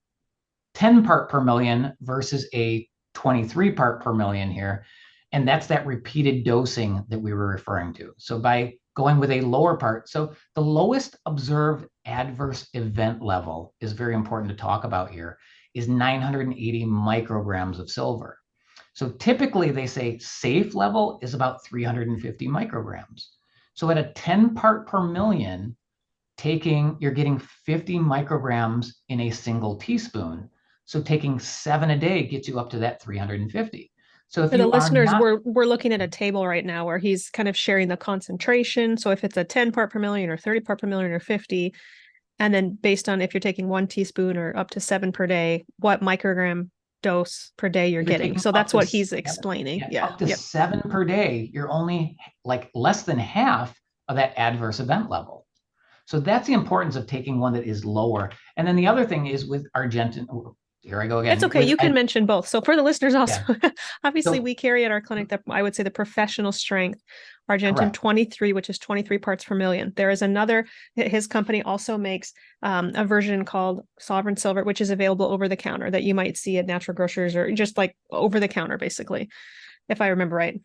10 part per million versus a 23 part per million here. And that's that repeated dosing that we were referring to. So by going with a lower part, so the lowest observed adverse event level is very important to talk about here, is 980 micrograms of silver. So typically they say safe level is about 350 micrograms. So at a 10 part per million, you're getting 50 micrograms in a single teaspoon. So taking 7 a day gets you up to that 350. So if For the you are listeners, not we're looking at a table right now where he's kind of sharing the concentration. So if it's a 10 part per million or 30 part per million or 50, and then based on if you're taking 1 teaspoon or up to 7 per day, what microgram dose per day you're if you're getting. taking So up that's to what he's seven, explaining. yeah, Yeah. up to Yep. 7 per day, you're only like less than half of that adverse event level. So that's the importance of taking one that is lower. And then the other thing is with Argentin, here I go It's again, okay. You can mention both. So for the listeners also, yeah. obviously So we carry at our clinic that I would say the professional strength Argentin correct. 23, which is 23 parts per million. There is another, his company also makes a version called Sovereign Silver, which is available over the counter that you might see at natural grocers or just like over the counter, basically, if I remember right.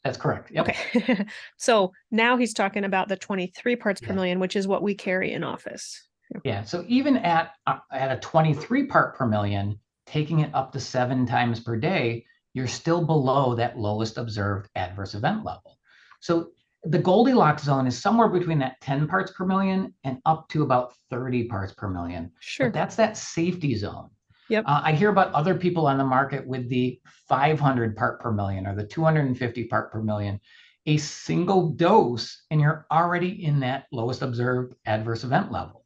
That's correct. Yep. Okay. So now he's talking about the 23 parts per Yeah. million, which is what we carry in office. Yeah. So even at a 23 part per million, taking it up to 7 times per day, you're still below that lowest observed adverse event level. So the Goldilocks zone is somewhere between that 10 parts per million and up to about 30 parts per million. But Sure. that's that safety zone. Yep. I hear about other people on the market with the 500 part per million or the 250 part per million. A single dose, and you're already in that lowest observed adverse event level.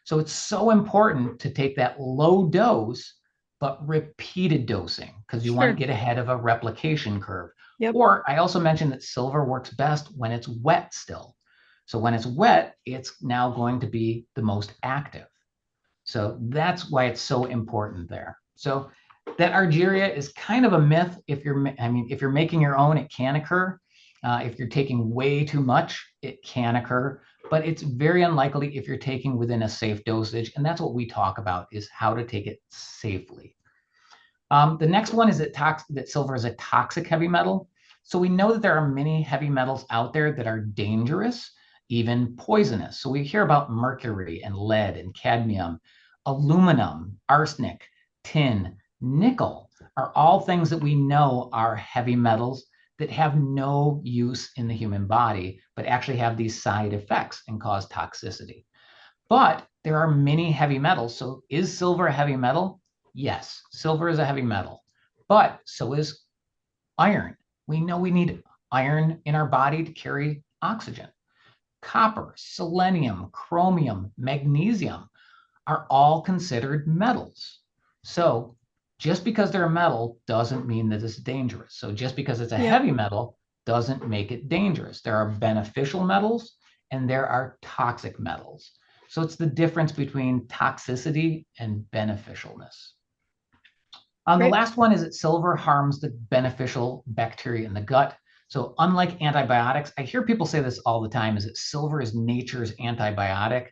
So it's so important to take that low dose, but repeated dosing, because you want to Sure. get ahead of a replication curve. Yep. Or I also mentioned that silver works best when it's wet still. So when it's wet, it's now going to be the most active. So that's why it's so important there. So that argyria is kind of a myth. If you're making your own, it can occur. If you're taking way too much, it can occur, but it's very unlikely if you're taking within a safe dosage. And that's what we talk about, is how to take it safely. The next one is that silver is a toxic heavy metal. So we know that there are many heavy metals out there that are dangerous, even poisonous. So we hear about mercury and lead and cadmium, aluminum, arsenic, tin, nickel are all things that we know are heavy metals that have no use in the human body, but actually have these side effects and cause toxicity. But there are many heavy metals. So is silver a heavy metal? Yes, silver is a heavy metal, but so is iron. We know we need iron in our body to carry oxygen. Copper, selenium, chromium, magnesium are all considered metals. So just because they're a metal doesn't mean that it's dangerous. So just because it's a Yep. heavy metal doesn't make it dangerous. There are beneficial metals and there are toxic metals. So it's the difference between toxicity and beneficialness. The Great. last one is that silver harms the beneficial bacteria in the gut. So unlike antibiotics, I hear people say this all the time, is that silver is nature's antibiotic.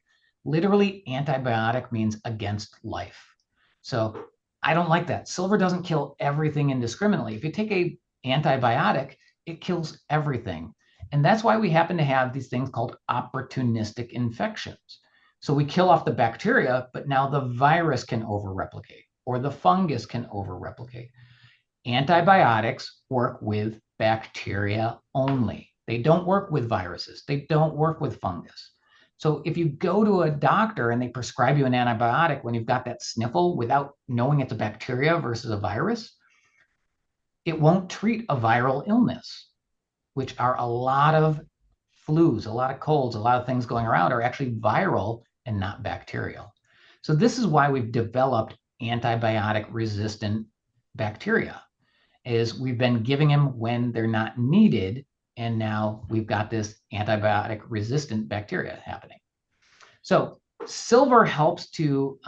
Literally, antibiotic means against life. So I don't like that. Silver doesn't kill everything indiscriminately. If you take a antibiotic, it kills everything. And that's why we happen to have these things called opportunistic infections. So we kill off the bacteria, but now the virus can over-replicate or the fungus can over-replicate. Antibiotics work with bacteria only. They don't work with viruses. They don't work with fungus. So if you go to a doctor and they prescribe you an antibiotic when you've got that sniffle without knowing it's a bacteria versus a virus, it won't treat a viral illness, which are a lot of flus, a lot of colds, a lot of things going around are actually viral and not bacterial. So this is why we've developed antibiotic resistant bacteria, is we've been giving them when they're not needed, and now we've got this antibiotic resistant bacteria happening. So silver helps to,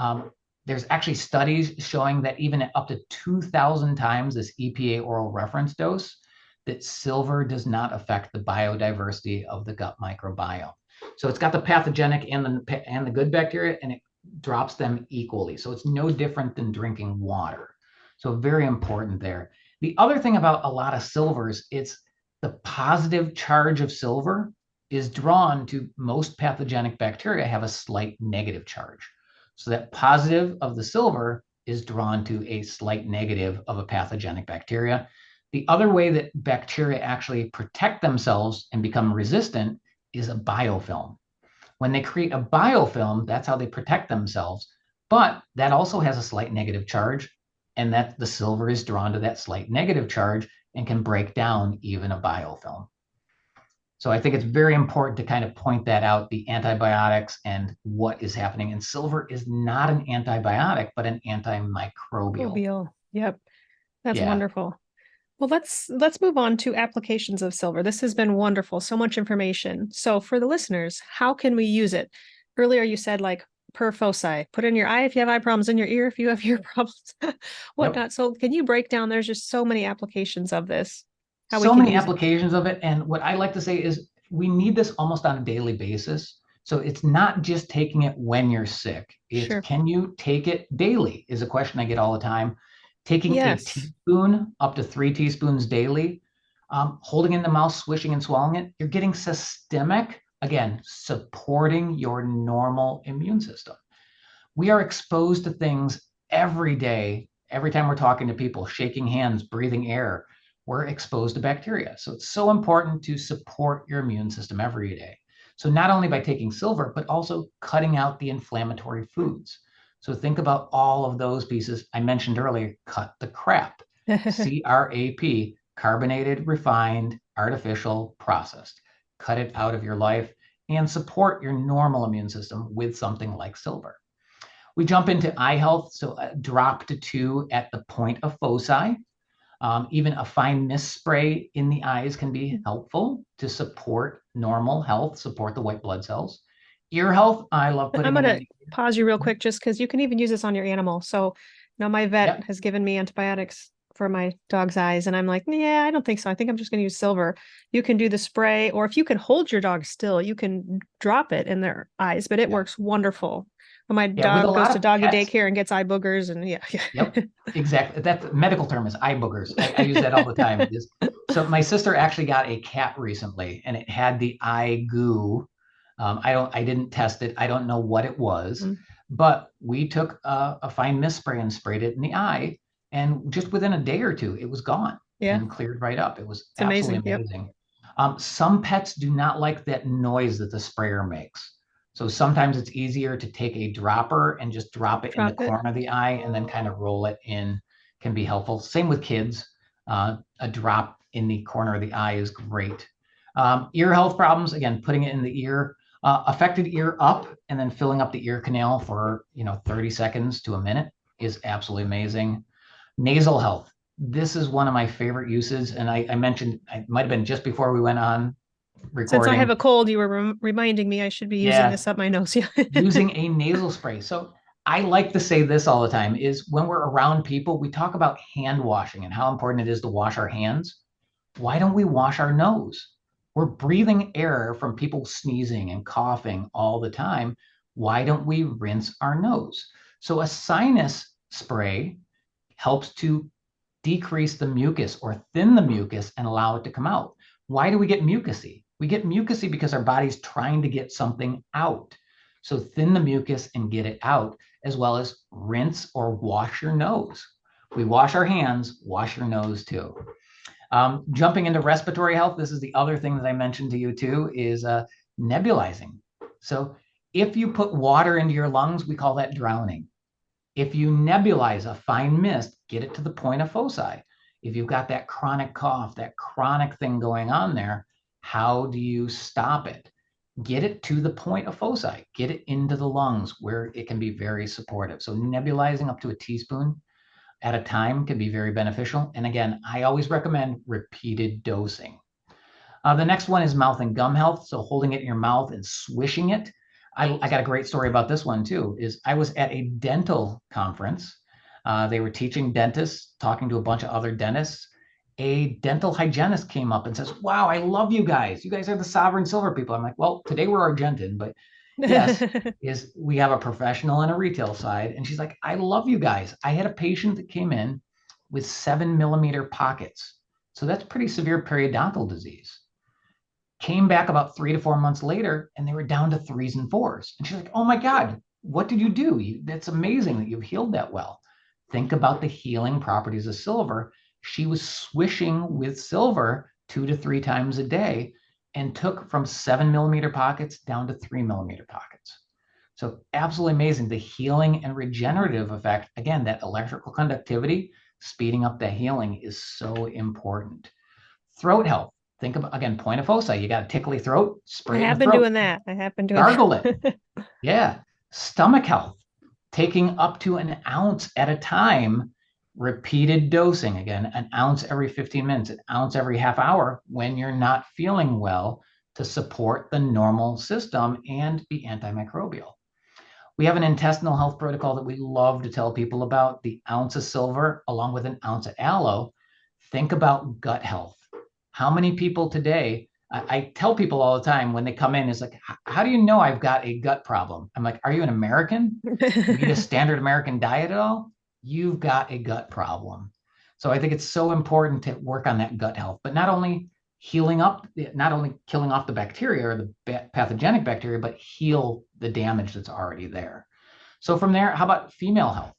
there's actually studies showing that even at up to 2,000 times this EPA oral reference dose, that silver does not affect the biodiversity of the gut microbiome. So it's got the pathogenic and the good bacteria, and it drops them equally. So it's no different than drinking water. So very important there. The other thing about a lot of silvers, it's the positive charge of silver is drawn to most pathogenic bacteria have a slight negative charge. So that positive of the silver is drawn to a slight negative of a pathogenic bacteria. The other way that bacteria actually protect themselves and become resistant is a biofilm. When they create a biofilm, that's how they protect themselves. But that also has a slight negative charge, and that the silver is drawn to that slight negative charge and can break down even a biofilm. So I think it's very important to kind of point that out, the antibiotics and what is happening. And silver is not an antibiotic, but an antimicrobial. Microbial. Yep. That's Yeah. wonderful. Well, let's move on to applications of silver. This has been wonderful. So much information. So for the listeners, how can we use it? Earlier you said like per foci, put in your eye if you have eye problems, in your ear if you have ear problems, Yep. whatnot. So can you break down? There's just so many applications of this, how we So can many use it. applications of it. And what I like to say is we need this almost on a daily basis. So it's not just taking it when you're sick. It's Sure. can you take it daily is a question I get all the time. Taking a Yes. teaspoon, up to 3 teaspoons daily, holding in the mouth, swishing and swallowing it, you're getting systemic, again, supporting your normal immune system. We are exposed to things every day. Every time we're talking to people, shaking hands, breathing air, we're exposed to bacteria. So it's so important to support your immune system every day. So not only by taking silver, but also cutting out the inflammatory foods. So think about all of those pieces I mentioned earlier. Cut the crap. CRAP, carbonated, refined, artificial, processed. Cut it out of your life. and support your normal immune system with something like silver. We jump into eye health, so a drop to 2 at the point of foci. Even a fine mist spray in the eyes can be helpful to support normal health, support the white blood cells. Ear health, I love I'm putting it going in to the ear. pause you real quick just because you can even use this on your animal. So now my vet Yep. has given me antibiotics for my dog's eyes, and I'm like, yeah, I don't think so. I think I'm just going to use silver. You can do the spray, or if you can hold your dog still, you can drop it in their eyes, but it Yeah. works wonderful. When my Yeah. With a dog goes lot to of doggy pets, daycare and gets eye boogers, and yeah, yep, yeah. exactly. That the medical term is eye boogers. I use that all the time. So my sister actually got a cat recently, and it had the eye goo. I didn't test it. I don't know what it was, Mm, but we took a fine mist spray and sprayed it in the eye, and just within a day or two, it was gone yeah, and cleared right up. It was it's absolutely amazing. Yep. amazing. Some pets do not like that noise that the sprayer makes. So sometimes it's easier to take a dropper and just drop it in the Drop it. corner of the eye and then kind of roll it in can be helpful. Same with kids. A drop in the corner of the eye is great. Ear health problems, again, putting it in the ear, affected ear up and then filling up the ear canal for 30 seconds to a minute is absolutely amazing. Nasal health. This is one of my favorite uses. And I mentioned, it might have been just before we went on Since I have recording. a cold, you were reminding me I should be using Yeah, this up my nose. Yeah. using a nasal spray. So I like to say this all the time is when we're around people, we talk about hand washing and how important it is to wash our hands. Why don't we wash our nose? We're breathing air from people sneezing and coughing all the time. Why don't we rinse our nose? So a sinus spray helps to decrease the mucus or thin the mucus and allow it to come out. Why do we get mucusy? We get mucusy because our body's trying to get something out. So thin the mucus and get it out, as well as rinse or wash your nose. We wash our hands, wash your nose too. Jumping into respiratory health, this is the other thing that I mentioned to you too, is nebulizing. So if you put water into your lungs, we call that drowning. If you nebulize a fine mist, get it to the point of foci. If you've got that chronic cough, that chronic thing going on there, how do you stop it? Get it to the point of foci, get it into the lungs where it can be very supportive. So nebulizing up to a teaspoon at a time can be very beneficial. And again, I always recommend repeated dosing. The next one is mouth and gum health. So holding it in your mouth and swishing it. I got a great story about this one too, is I was at a dental conference. They were teaching dentists, talking to a bunch of other dentists. A dental hygienist came up and says, wow, I love you guys. You guys are the sovereign silver people. I'm like, well, today we're Argentine, but yes, is we have a professional and a retail side. And she's like, I love you guys. I had a patient that came in with 7 millimeter pockets. So that's pretty severe periodontal disease. Came back about 3 to 4 months later and they were down to threes and fours. And she's like, oh my God, what did you do? That's amazing that you've healed that well. Think about the healing properties of silver. She was swishing with silver 2 to 3 times a day and took from 7 millimeter pockets down to 3 millimeter pockets. So absolutely amazing. The healing and regenerative effect, again, that electrical conductivity, speeding up that healing is so important. Throat health. Think about, again, point of foci. You got a tickly throat, I spray it in have the been throat, doing that. I have been doing gargle it. that. Yeah. Stomach health, taking up to an ounce at a time, repeated dosing. Again, an ounce every 15 minutes, an ounce every half hour when you're not feeling well to support the normal system and be antimicrobial. We have an intestinal health protocol that we love to tell people about, the ounce of silver along with an ounce of aloe. Think about gut health. How many people today, I tell people all the time when they come in, is like, how do you know I've got a gut problem? I'm like, are you an American? Do you eat a standard American diet at all? You've got a gut problem. So I think it's so important to work on that gut health, but not only healing up, not only killing off the bacteria or the pathogenic bacteria, but heal the damage that's already there. So from there, how about female health?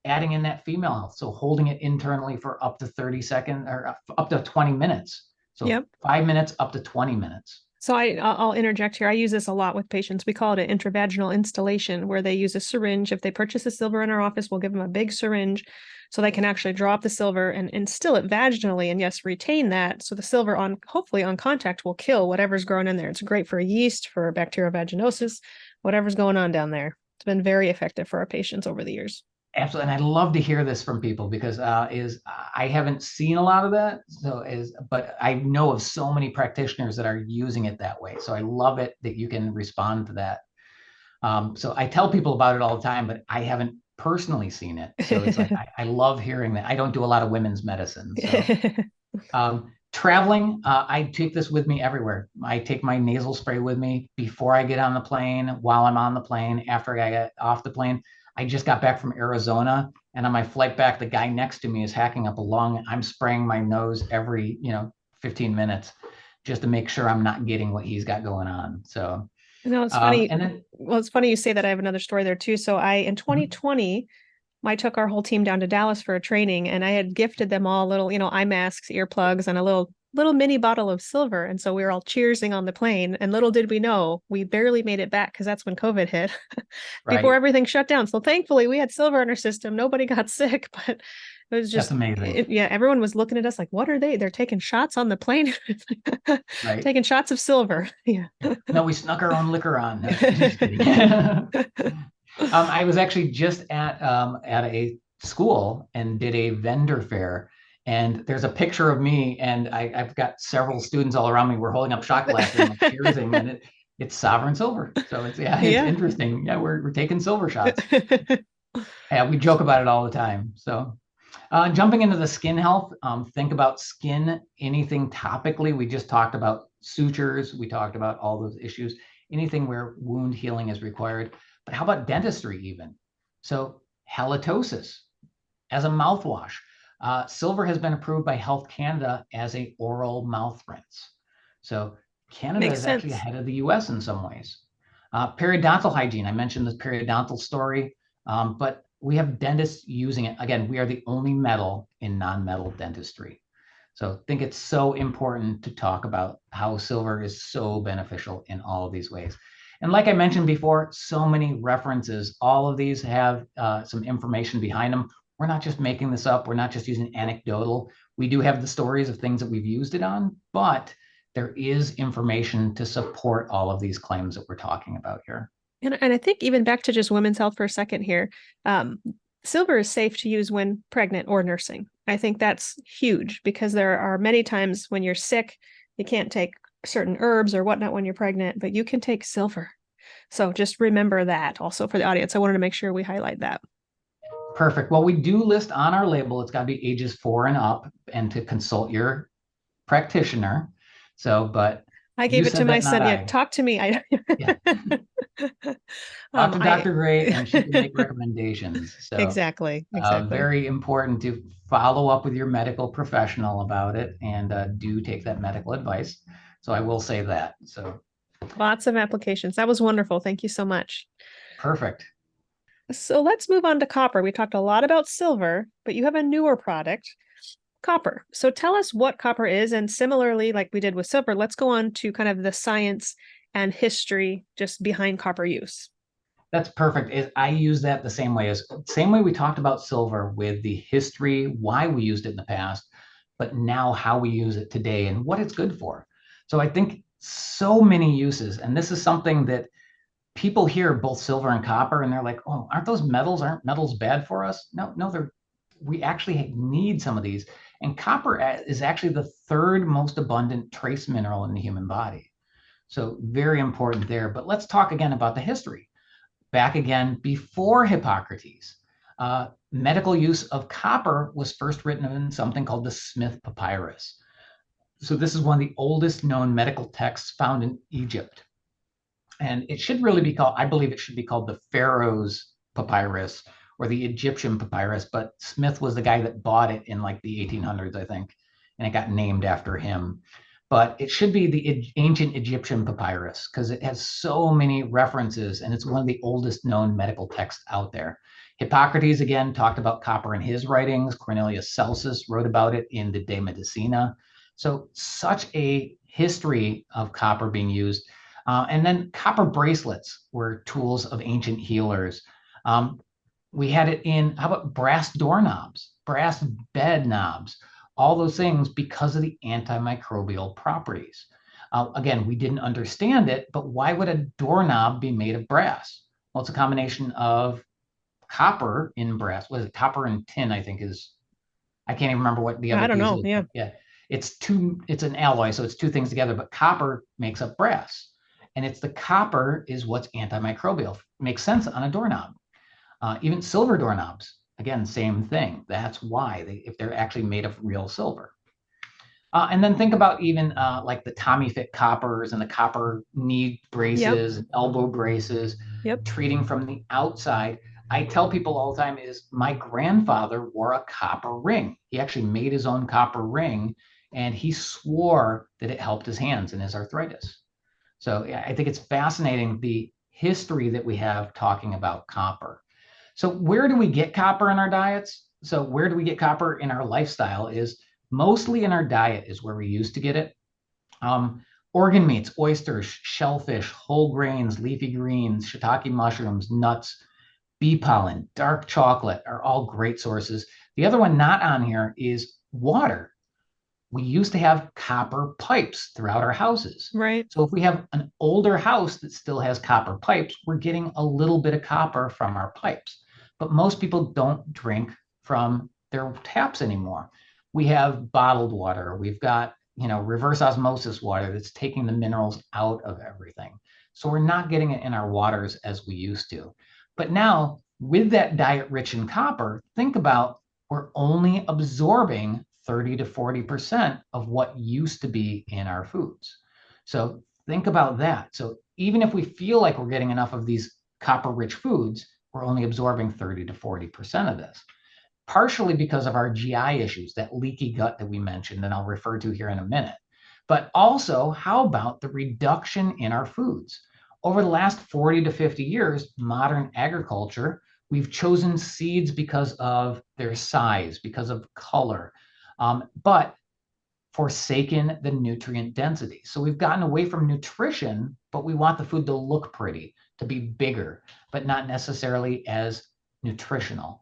Adding in that female health. So holding it internally for up to 30 seconds or up to 20 minutes. So Yep. 5 minutes up to 20 minutes. So I'll interject here. I use this a lot with patients. We call it an intravaginal instillation, where they use a syringe. If they purchase a silver in our office, we'll give them a big syringe so they can actually draw up the silver and instill it vaginally, and yes, retain that. So the silver on hopefully on contact will kill whatever's growing in there. It's great for yeast, for bacterial vaginosis, whatever's going on down there. It's been very effective for our patients over the years. Absolutely, and I love to hear this from people because is I haven't seen a lot of that. But I know of so many practitioners that are using it that way. So I love it that you can respond to that. So I tell people about it all the time, but I haven't personally seen it. So it's like I love hearing that. I don't do a lot of women's medicine, so traveling, I take this with me everywhere. I take my nasal spray with me before I get on the plane, while I'm on the plane, after I get off the plane. I just got back from Arizona, and on my flight back, the guy next to me is hacking up a lung. I'm spraying my nose every, 15 minutes just to make sure I'm not getting what he's got going on. So, It's funny. and then, Well, it's funny you say that. I have another story there too. So in 2020, I took our whole team down to Dallas for a training, and I had gifted them all little, eye masks, earplugs, and a little mini bottle of silver. And so we were all cheersing on the plane. And little did we know, we barely made it back because that's when COVID hit before right, everything shut down. So thankfully, we had silver in our system. Nobody got sick, but it was that's just, amazing, yeah, everyone was looking at us like, what are they? They're taking shots on the plane, right? taking shots of silver. Yeah. No, we snuck our own liquor on. No, just kidding. I was actually just at a school and did a vendor fair. And there's a picture of me, and I've got several students all around me. We're holding up shot glasses and like cheersing, and it's sovereign silver. So it's Yeah. interesting. Yeah, we're taking silver shots. Yeah, we joke about it all the time. So jumping into the skin health, think about skin, anything topically. We just talked about sutures. We talked about all those issues, anything where wound healing is required. But how about dentistry even? So halitosis as a mouthwash. Silver has been approved by Health Canada as a oral mouth rinse. So Canada Makes is actually sense. ahead of the US in some ways. Periodontal hygiene. I mentioned this periodontal story, but we have dentists using it. Again, we are the only metal in non-metal dentistry. So I think it's so important to talk about how silver is so beneficial in all of these ways. And like I mentioned before, so many references. All of these have some information behind them. We're not just making this up. We're not just using anecdotal. We do have the stories of things that we've used it on, but there is information to support all of these claims that we're talking about here. And I think even back to just women's health for a second here, um, silver is safe to use when pregnant or nursing. I think that's huge because there are many times when you're sick, you can't take certain herbs or whatnot when you're pregnant, but you can take silver. So just remember that also for the audience. I wanted to make sure we highlight that. Perfect. Well, we do list on our label, it's got to be ages 4 and up and to consult your practitioner. So, but I you gave it to said my that, not son. Yeah, I. talk to me. Yeah. Talk to I Dr. Gray and she can make recommendations. So, exactly. very important to follow up with your medical professional about it and do take that medical advice. So, I will say that. So, Lots of applications. That was wonderful. Thank you so much. perfect. So let's move on to copper. We talked a lot about silver, but you have a newer product, copper. So tell us what copper is. And similarly, like we did with silver, let's go on to kind of the science and history just behind copper use. That's perfect. I use that the same way we talked about silver with the history, why we used it in the past, but now how we use it today and what it's good for. So I think so many uses, and this is something that people hear both silver and copper, and they're like, "Oh, aren't those metals? Aren't metals bad for us?" No, no, they're we actually need some of these. And copper is actually the third most abundant trace mineral in the human body. So very important there. But let's talk again about the history back again before Hippocrates. Medical use of copper was first written in something called the Smith Papyrus. So this is one of the oldest known medical texts found in Egypt. And it should really be called, I believe it should be called the Pharaoh's Papyrus or the Egyptian Papyrus, but Smith was the guy that bought it in like the 1800s, I think, and it got named after him. But it should be the ancient Egyptian papyrus because it has so many references and it's one of the oldest known medical texts out there. Hippocrates, again, talked about copper in his writings. Cornelius Celsus wrote about it in the De Medicina. So, such a history of copper being used. And then copper bracelets were tools of ancient healers. Um, we had it in, how about brass doorknobs, brass bed knobs, all those things because of the antimicrobial properties. Again, we didn't understand it, but why would a doorknob be made of brass? Well, it's a combination of copper in brass. What is it? Copper and tin, I think is, I can't even remember what the I other don't piece know. is. Yeah. Yeah, it's an alloy, so it's two things together, but copper makes up brass. And it's the copper is what's antimicrobial. Makes sense on a doorknob. Even silver doorknobs, again, same thing. That's why if they're actually made of real silver. And then think about even like the Tommy Fit coppers and the copper knee Yep. braces, elbow braces, Yep. treating from the outside. I tell people all the time is my grandfather wore a copper ring. He actually made his own copper ring and he swore that it helped his hands and his arthritis. So yeah, I think it's fascinating the history that we have talking about copper. So where do we get copper in our diets? So where do we get copper in our lifestyle is mostly in our diet is where we used to get it. Organ meats, oysters, shellfish, whole grains, leafy greens, shiitake mushrooms, nuts, bee pollen, dark chocolate are all great sources. The other one not on here is water. We used to have copper pipes throughout our houses. Right. So if we have an older house that still has copper pipes, we're getting a little bit of copper from our pipes. But most people don't drink from their taps anymore. We have bottled water. We've got, reverse osmosis water that's taking the minerals out of everything. So we're not getting it in our waters as we used to. But now with that diet rich in copper, think about we're only absorbing 30 to 40% of what used to be in our foods. So think about that. So even if we feel like we're getting enough of these copper rich foods, we're only absorbing 30 to 40% of this, partially because of our GI issues, that leaky gut that we mentioned, and I'll refer to here in a minute. But also, how about the reduction in our foods? Over the last 40 to 50 years, modern agriculture, we've chosen seeds because of their size, because of color, but forsaken the nutrient density. So we've gotten away from nutrition, but we want the food to look pretty, to be bigger, but not necessarily as nutritional.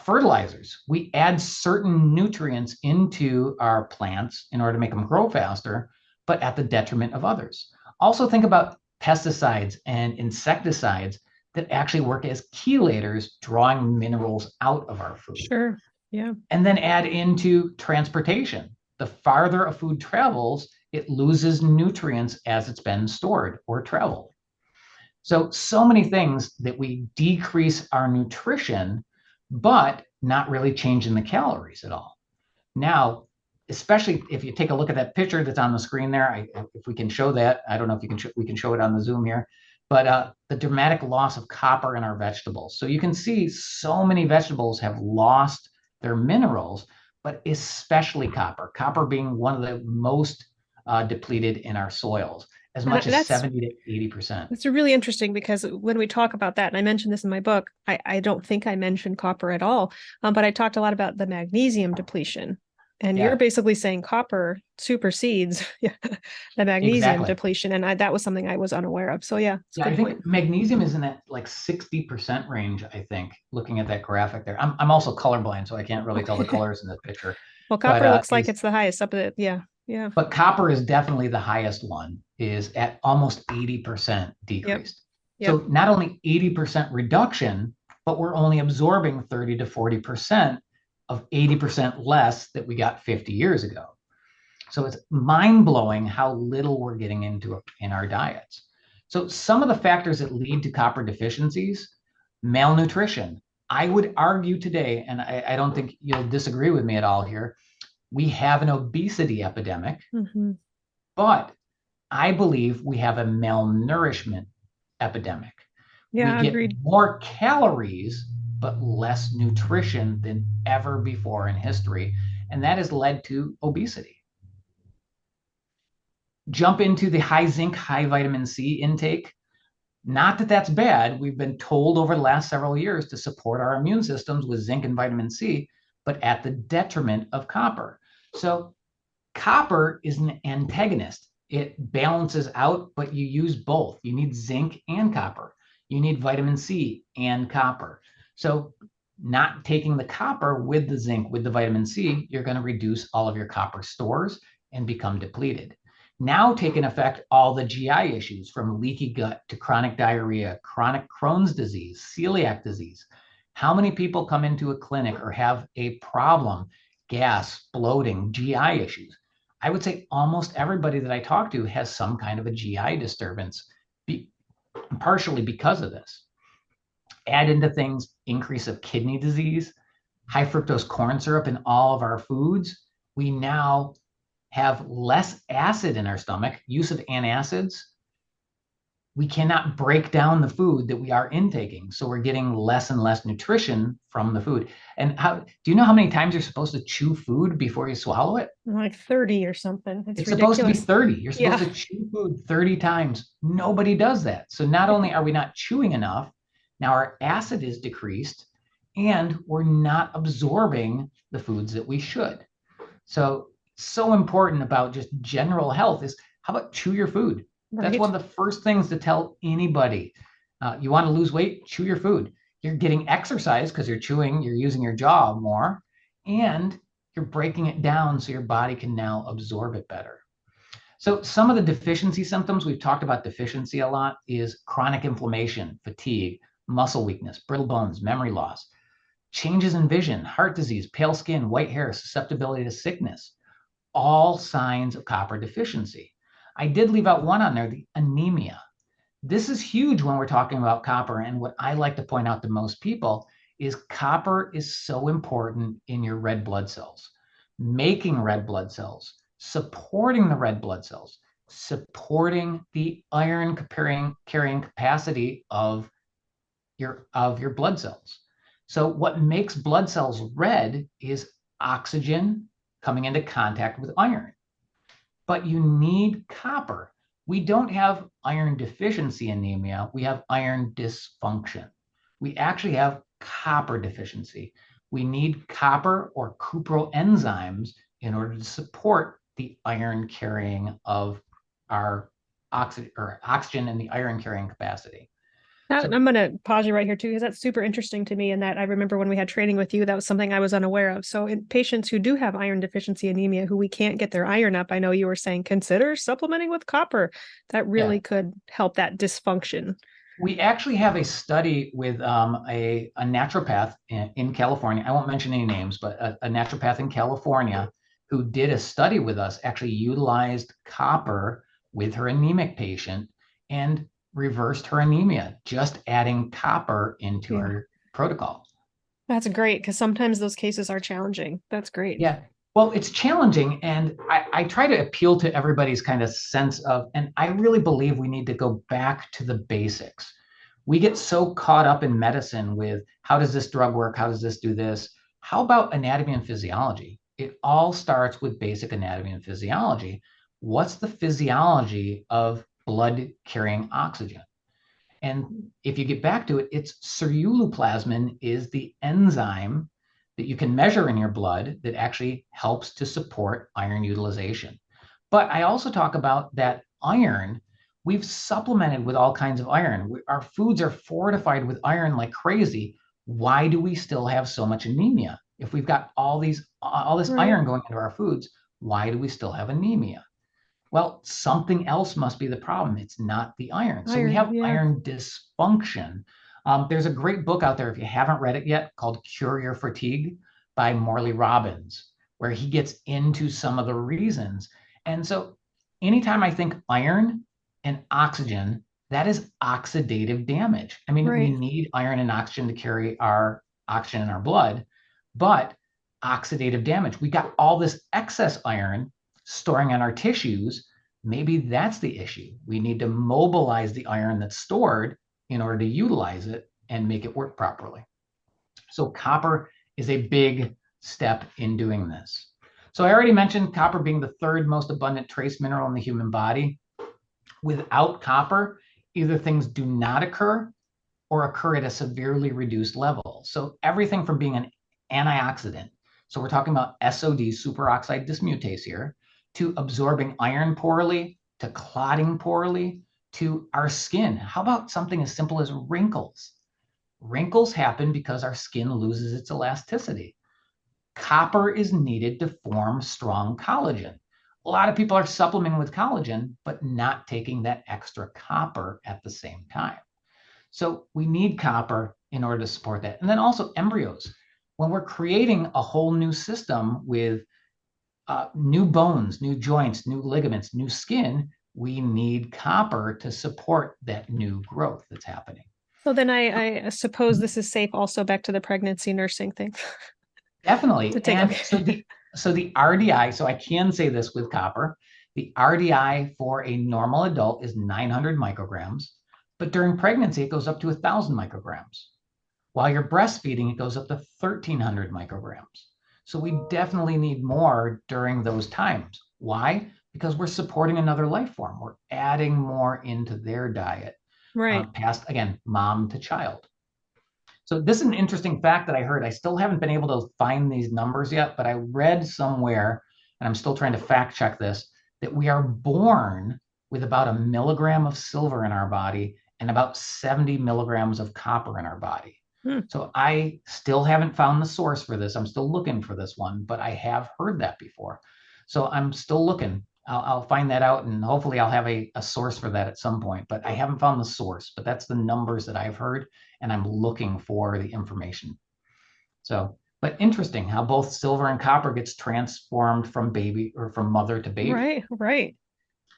Fertilizers, we add certain nutrients into our plants in order to make them grow faster, but at the detriment of others. Also think about pesticides and insecticides that actually work as chelators, drawing minerals out of our food. Sure. Yeah. And then add into transportation. The farther a food travels, it loses nutrients as it's been stored or traveled. So many things that we decrease our nutrition, but not really changing the calories at all. Now, especially if you take a look at that picture that's on the screen there, if we can show that, I don't know if we can show it on the Zoom here, but the dramatic loss of copper in our vegetables. So you can see so many vegetables have lost their minerals, but especially copper, copper being one of the most depleted in our soils, as And much as 70 to 80%. that's really interesting because when we talk about that, and I mentioned this in my book, I don't think I mentioned copper at all, but I talked a lot about the magnesium depletion. And you're Yeah, basically saying copper supersedes the magnesium exactly. depletion. And that was something I was unaware of. So yeah, it's a Yeah, I good point. think magnesium is in that like 60% range, I think, looking at that graphic there. I'm also colorblind, so I can't really tell the Okay. colors in this picture. Well, But copper looks like it's the highest up at, yeah. Yeah. but copper is definitely the highest one, is at almost 80% Yep. decreased. So Yep. not only 80% reduction, but we're only absorbing 30 to 40% of 80% less that we got 50 years ago. So it's mind blowing how little we're getting into in our diets. So some of the factors that lead to copper deficiencies, malnutrition. I would argue today, and I don't think you'll disagree with me at all here, we have an obesity epidemic, Hmm. but I believe we have a malnourishment epidemic. We Yeah, get agreed. more calories, but less nutrition than ever before in history. And that has led to obesity. Jump into the high zinc, high vitamin C intake. Not that that's bad. We've been told over the last several years to support our immune systems with zinc and vitamin C, but at the detriment of copper. So copper is an antagonist. it balances out, but you use both. You need zinc and copper. You need vitamin C and copper. So not taking the copper with the zinc, with the vitamin C, you're going to reduce all of your copper stores and become depleted. Now take in effect all the GI issues from leaky gut to chronic diarrhea, chronic Crohn's disease, celiac disease. How many people come into a clinic or have a problem, gas, bloating, GI issues? I would say almost everybody that I talk to has some kind of a GI disturbance, partially because of this. Add into things increase of kidney disease, high fructose corn syrup in all of our foods. We now have less acid in our stomach, use of antacids. We cannot break down the food that we are intaking. So we're getting less and less nutrition from the food. And do you know how many times you're supposed to chew food before you swallow it? Like 30 or something. It's supposed to be ridiculous. 30. You're supposed Yeah. to chew food 30 times. Nobody does that. So not only are we not chewing enough, now our acid is decreased and we're not absorbing the foods that we should. So important about just general health is how about chew your food? That's Right. one of the first things to tell anybody. You want to lose weight, chew your food. You're getting exercise because you're chewing, you're using your jaw more, and you're breaking it down so your body can now absorb it better. So some of the deficiency symptoms, we've talked about deficiency a lot, is chronic inflammation, fatigue, muscle weakness, brittle bones, memory loss, changes in vision, heart disease, pale skin, white hair, susceptibility to sickness, all signs of copper deficiency. I did leave out one on there, the anemia. This is huge when we're talking about copper. And what I like to point out to most people is copper is so important in your red blood cells, making red blood cells, supporting the red blood cells, supporting the iron carrying capacity of your blood cells. So what makes blood cells red is oxygen coming into contact with iron. But you need copper. We don't have iron deficiency anemia, we have iron dysfunction. We actually have copper deficiency. We need copper or cuproenzymes in order to support the iron carrying of our oxygen and the iron carrying capacity. So I'm going to pause you right here too, because that's super interesting to me. And that I remember when we had training with you, that was something I was unaware of. So in patients who do have iron deficiency anemia, who we can't get their iron up, I know you were saying consider supplementing with copper. That really could help that dysfunction. We actually have a study with a naturopath in California. I won't mention any names, but a naturopath in California who did a study with us, actually utilized copper with her anemic patient and reversed her anemia, just adding copper into her protocol. That's great, because sometimes those cases are challenging. That's great. Yeah. Well, it's challenging. And I try to appeal to everybody's kind of sense of, and I really believe we need to go back to the basics. We get so caught up in medicine with how does this drug work? How does this do this? How about anatomy and physiology? It all starts with basic anatomy and physiology. What's the physiology of blood carrying oxygen? And if you get back to it, it's ceruloplasmin is the enzyme that you can measure in your blood that actually helps to support iron utilization. But I also talk about that iron. We've supplemented with all kinds of iron. Our foods are fortified with iron like crazy. Why do we still have so much anemia? If we've got all this iron going into our foods, why do we still have anemia? Well, something else must be the problem. It's not the iron. So we have iron dysfunction. There's a great book out there, if you haven't read it yet, called Cure Your Fatigue by Morley Robbins, where he gets into some of the reasons. And so anytime I think iron and oxygen, that is oxidative damage. I mean, we need iron and oxygen to carry our oxygen in our blood, but oxidative damage. We got all this excess iron storing on our tissues. Maybe that's the issue. We need to mobilize the iron that's stored in order to utilize it and make it work properly. So copper is a big step in doing this. So I already mentioned copper being the third most abundant trace mineral in the human body. Without copper, either things do not occur or occur at a severely reduced level. So everything from being an antioxidant, so we're talking about SOD, superoxide dismutase here, to absorbing iron poorly, to clotting poorly to our skin. How about something as simple as wrinkles? Wrinkles happen because our skin loses its elasticity. Copper is needed to form strong collagen. A lot of people are supplementing with collagen, but not taking that extra copper at the same time. So we need copper in order to support that. And then also embryos. When we're creating a whole new system with new bones, new joints, new ligaments, new skin, we need copper to support that new growth that's happening. So then I suppose this is safe also back to the pregnancy nursing thing. To Definitely. take, And okay. so the RDI, so I can say this with copper, the RDI for a normal adult is 900 micrograms, but during pregnancy, it goes up to 1,000 micrograms. While you're breastfeeding, it goes up to 1,300 micrograms. So we definitely need more during those times. Why? Because we're supporting another life form. We're adding more into their diet, Right. past, again, mom to child. So this is an interesting fact that I heard. I still haven't been able to find these numbers yet, but I read somewhere, and I'm still trying to fact check this, that we are born with about a milligram of silver in our body and about 70 milligrams of copper in our body. Hmm. So I still haven't found the source for this. I'm still looking for this one, but I have heard that before. So I'm still looking. I'll find that out, and hopefully I'll have a source for that at some point, but I haven't found the source, but that's the numbers that I've heard, and I'm looking for the information. So, but interesting how both silver and copper gets transformed from baby or from mother to baby. Right, right.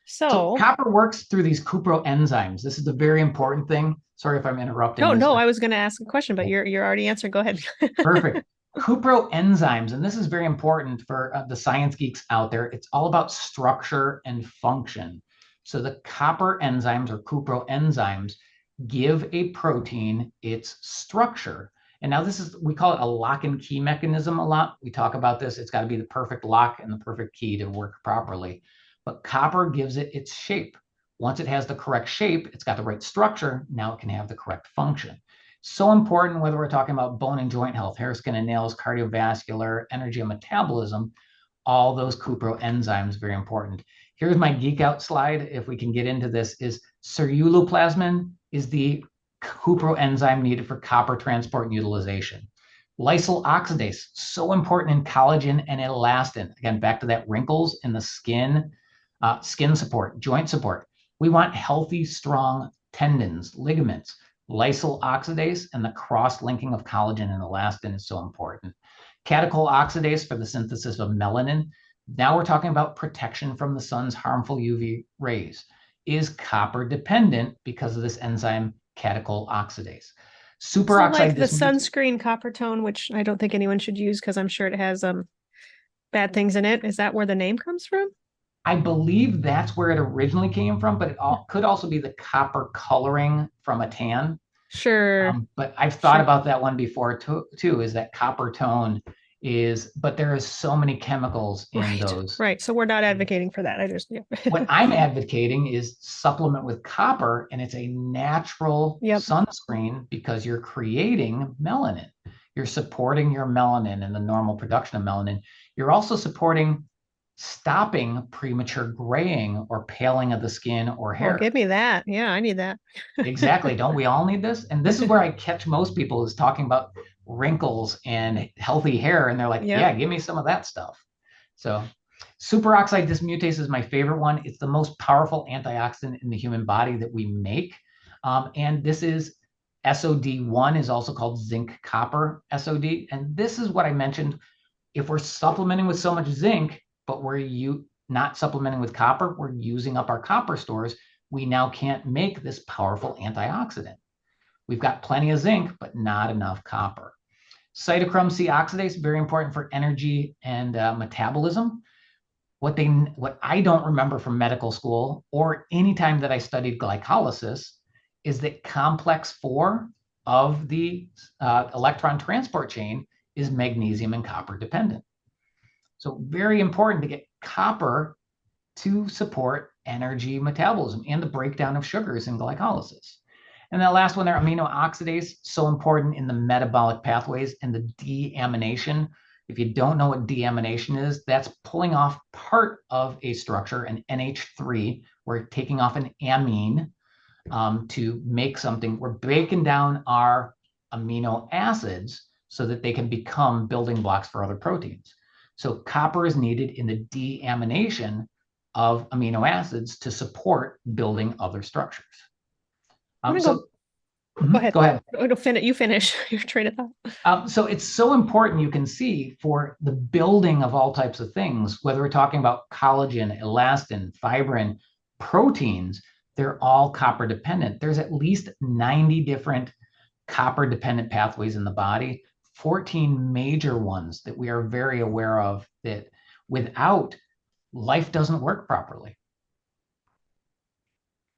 So So, copper works through these cuproenzymes. This is the very important thing. Sorry if I'm interrupting no, this. no, I was going to ask a question, but you're already answering. Go ahead. Perfect. Cuproenzymes, and this is very important for the science geeks out there. It's all about structure and function. So the copper enzymes or cuproenzymes give a protein its structure. And now this is, we call it a lock and key mechanism a lot. We talk about this. It's got to be the perfect lock and the perfect key to work properly. But copper gives it its shape. Once it has the correct shape, it's got the right structure. Now it can have the correct function. So important whether we're talking about bone and joint health, hair, skin and nails, cardiovascular, energy and metabolism, all those cuproenzymes, very important. Here's my geek out slide. If we can get into this, is ceruloplasmin is the cuproenzyme needed for copper transport and utilization. Lysyl oxidase, so important in collagen and elastin. Again, back to that wrinkles in the skin, skin support, joint support. We want healthy, strong tendons, ligaments. Lysyl oxidase and the cross-linking of collagen and elastin is so important. Catechol oxidase for the synthesis of melanin. Now we're talking about protection from the sun's harmful UV rays. Is copper dependent because of this enzyme catechol oxidase? So like Superoxide the dismutase. sunscreen copper tone, which I don't think anyone should use because I'm sure it has bad things in it. Is that where the name comes from? I believe that's where it originally came from, but it could also be the copper coloring from a tan. Sure. But I've thought Sure. about that one before too, is that copper tone is, but there is so many chemicals in Right. those. Right. So we're not advocating for that. I just, yeah. What I'm advocating is supplement with copper, and it's a natural Yep. sunscreen because you're creating melanin. You're supporting your melanin and the normal production of melanin. You're also supporting stopping premature graying or paling of the skin or Well, hair. give me that. Yeah, I need that. Exactly. Don't we all need this? And this is where I catch most people is talking about wrinkles and healthy hair. And they're like, Yep. yeah, give me some of that stuff. So superoxide dismutase is my favorite one. It's the most powerful antioxidant in the human body that we make. And this is SOD1 is also called zinc copper SOD. And this is what I mentioned. If we're supplementing with so much zinc, but we're not supplementing with copper, we're using up our copper stores. We now can't make this powerful antioxidant. We've got plenty of zinc, but not enough copper. Cytochrome C oxidase, very important for energy and metabolism. What I don't remember from medical school or any time that I studied glycolysis is that complex 4 of the electron transport chain is magnesium and copper dependent. So very important to get copper to support energy metabolism and the breakdown of sugars in glycolysis. And that last one there, amino oxidase, so important in the metabolic pathways and the deamination. If you don't know what deamination is, that's pulling off part of a structure, an NH3, We're taking off an amine to make something. We're breaking down our amino acids so that they can become building blocks for other proteins. So copper is needed in the deamination of amino acids to support building other structures. I'm gonna So go ahead. Go ahead. You finish your train of thought. So it's so important, you can see, for the building of all types of things, whether we're talking about collagen, elastin, fibrin, proteins, they're all copper dependent. There's at least 90 different copper dependent pathways in the body, 14 major ones that we are very aware of that without, life doesn't work properly.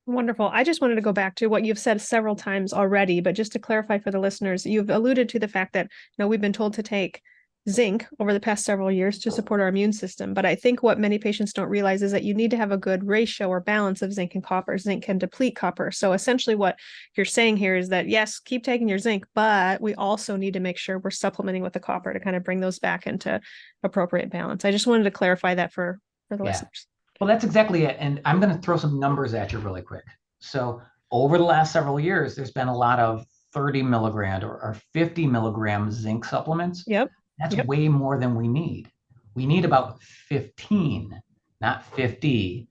Wonderful. I just wanted to go back to what you've said several times already, but just to clarify for the listeners, you've alluded to the fact that, we've been told to take zinc over the past several years to support our immune system. But I think what many patients don't realize is that you need to have a good ratio or balance of zinc and copper. Zinc can deplete copper. So essentially what you're saying here is that, yes, keep taking your zinc, but we also need to make sure we're supplementing with the copper to kind of bring those back into appropriate balance. I just wanted to clarify that for the listeners. Well, that's exactly it. And I'm going to throw some numbers at you really quick. So over the last several years, there's been a lot of 30 milligram or 50 milligram zinc supplements. Yep. That's way more than we need. We need about 15, not 50.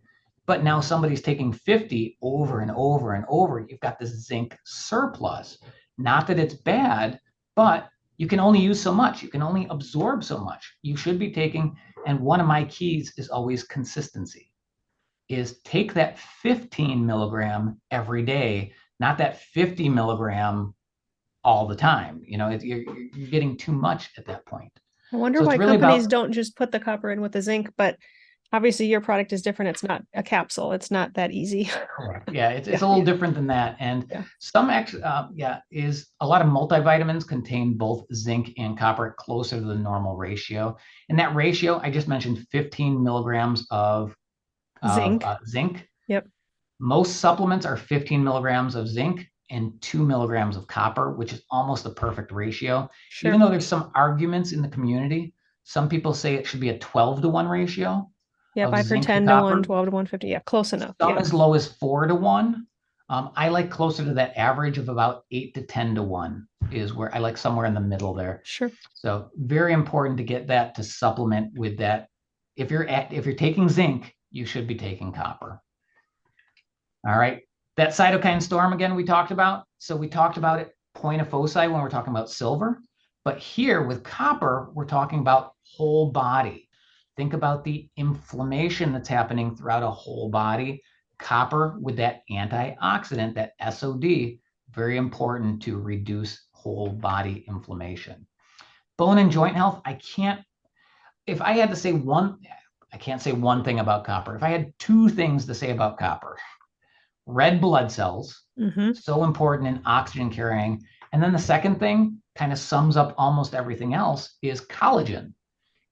But now somebody's taking 50 over and over and over. You've got this zinc surplus. Not that it's bad, but you can only use so much. You can only absorb so much. You should be taking, and one of my keys is always consistency, is take that 15 milligram every day, not that 50 milligram all the time. You're getting too much at that point. I wonder why companies don't just put the copper in with the zinc, but obviously your product is different. It's not a capsule. It's not that easy. Correct. Yeah, it's a little different than that. And some is a lot of multivitamins contain both zinc and copper closer to the normal ratio. And that ratio, I just mentioned 15 milligrams of zinc. Yep. Most supplements are 15 milligrams of zinc and 2 milligrams of copper, which is almost the perfect ratio. Sure. Even though there's some arguments in the community, some people say it should be a 12-to-1 ratio. Yeah, I've heard 10-to-1, 12-to-150. Yeah, close enough. Some as low as 4-to-1. I like closer to that average of about 8 to 10-to-1 is where I like somewhere in the middle there. Sure. So very important to get that to supplement with that. If you're taking zinc, you should be taking copper. All right. That cytokine storm again we talked about. So we talked about it point of foci when we're talking about silver, but here with copper we're talking about whole body. Think about the inflammation that's happening throughout a whole body. Copper with that antioxidant, that SOD, very important to reduce whole body inflammation. Bone and joint health, I can't say one thing about copper. If I had two things to say about copper, red blood cells, so important in oxygen carrying. And then the second thing kind of sums up almost everything else is collagen.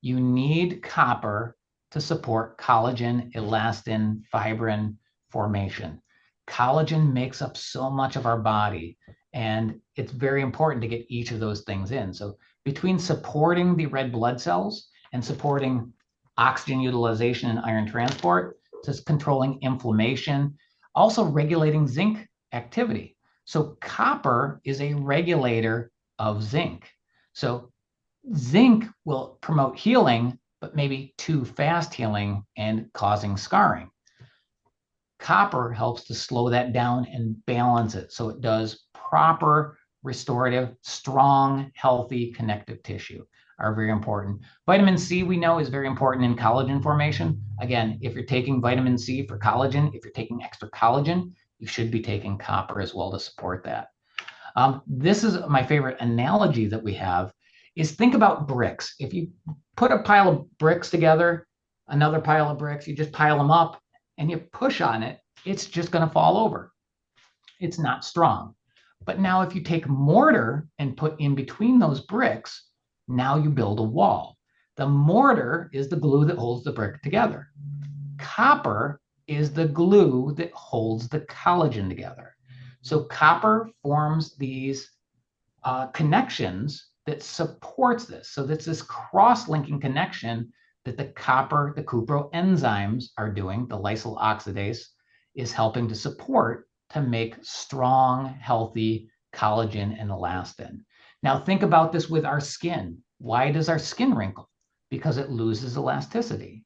You need copper to support collagen, elastin, fibrin formation. Collagen makes up so much of our body, and it's very important to get each of those things in. So between supporting the red blood cells and supporting oxygen utilization and iron transport, just controlling inflammation, also regulating zinc activity. So copper is a regulator of zinc. So zinc will promote healing, but maybe too fast healing and causing scarring. Copper helps to slow that down and balance it so it does proper restorative, strong, healthy connective tissue are very important. Vitamin C, we know, is very important in collagen formation. Again, if you're taking vitamin C for collagen, if you're taking extra collagen, you should be taking copper as well to support that. This is my favorite analogy that we have is think about bricks. If you put a pile of bricks together, another pile of bricks, you just pile them up and you push on it, it's just going to fall over. It's not strong. But now if you take mortar and put in between those bricks, now you build a wall. The mortar is the glue that holds the brick together. Copper is the glue that holds the collagen together. So copper forms these connections that supports this. So that's this cross-linking connection that the copper, the cuproenzymes are doing, the lysyl oxidase is helping to support to make strong, healthy collagen and elastin. Now think about this with our skin. Why does our skin wrinkle? Because it loses elasticity.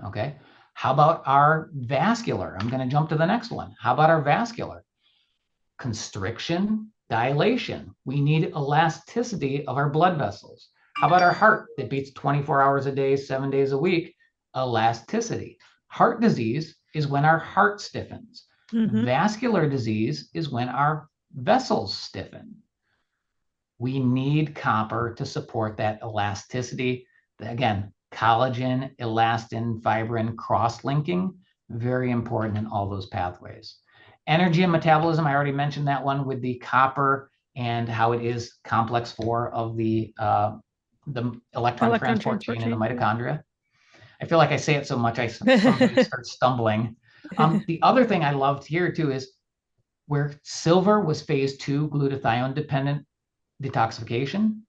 Okay. How about our vascular? I'm going to jump to the next one. How about our vascular? Constriction, dilation. We need elasticity of our blood vessels. How about our heart that beats 24 hours a day, 7 days a week? Elasticity. Heart disease is when our heart stiffens. Mm-hmm. Vascular disease is when our vessels stiffen. We need copper to support that elasticity. Again, collagen, elastin, fibrin, cross-linking, very important in all those pathways. Energy and metabolism, I already mentioned that one with the copper and how it is complex 4 of the electron transport chain in the mitochondria. I feel like I say it so much, I sometimes start stumbling. The other thing I loved here too is where silver was phase 2 glutathione dependent detoxification,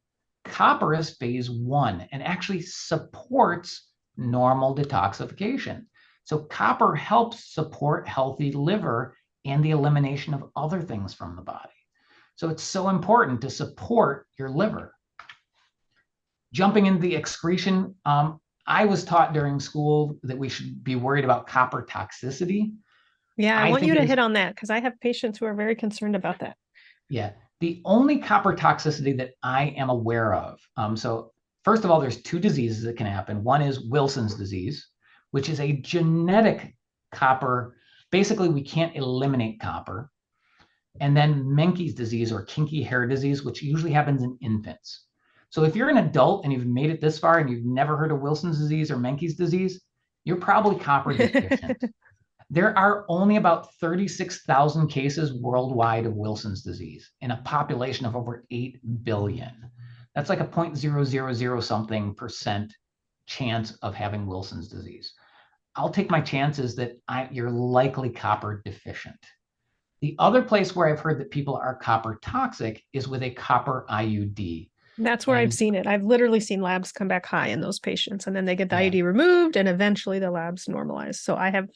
copper is phase 1 and actually supports normal detoxification. So copper helps support healthy liver and the elimination of other things from the body. So it's so important to support your liver. Jumping into the excretion, I was taught during school that we should be worried about copper toxicity. Yeah, I want you to hit on that because I have patients who are very concerned about that. Yeah, the only copper toxicity that I am aware of. So first of all, there's 2 diseases that can happen. One is Wilson's disease, which is a genetic copper. Basically, we can't eliminate copper. And then Menkes disease or kinky hair disease, which usually happens in infants. So if you're an adult and you've made it this far and you've never heard of Wilson's disease or Menkes disease, you're probably copper deficient. There are only about 36,000 cases worldwide of Wilson's disease in a population of over 8 billion. That's like a 0.000 something percent chance of having Wilson's disease. I'll take my chances that you're likely copper deficient. The other place where I've heard that people are copper toxic is with a copper IUD. That's where I've seen it. I've literally seen labs come back high in those patients, and then they get the IUD removed, and eventually the labs normalize. So I have,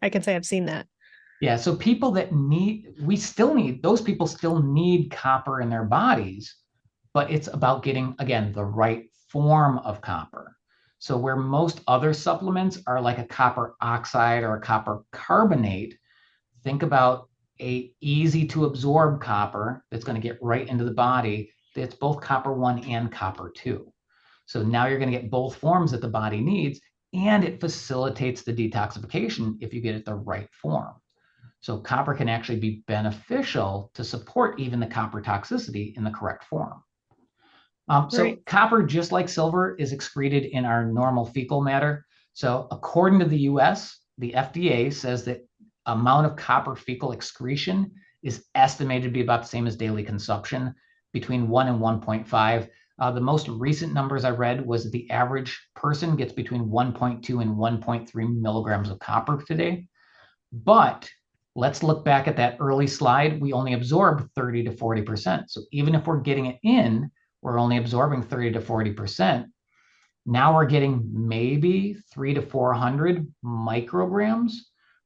I can say I've seen that. Yeah, so people that those people still need copper in their bodies, but it's about getting, again, the right form of copper. So where most other supplements are like a copper oxide or a copper carbonate, think about a easy to absorb copper that's going to get right into the body. It's both copper 1 and copper 2. So now you're going to get both forms that the body needs, and it facilitates the detoxification if you get it the right form. So copper can actually be beneficial to support even the copper toxicity in the correct form. So copper, just like silver, is excreted in our normal fecal matter. So according to the US, the FDA says that amount of copper fecal excretion is estimated to be about the same as daily consumption, between 1 and 1.5. The most recent numbers I read was that the average person gets between 1.2 and 1.3 milligrams of copper today. But let's look back at that early slide. We only absorb 30 to 40%. So even if we're getting it in, we're only absorbing 30 to 40%. Now we're getting maybe 300 to 400 micrograms,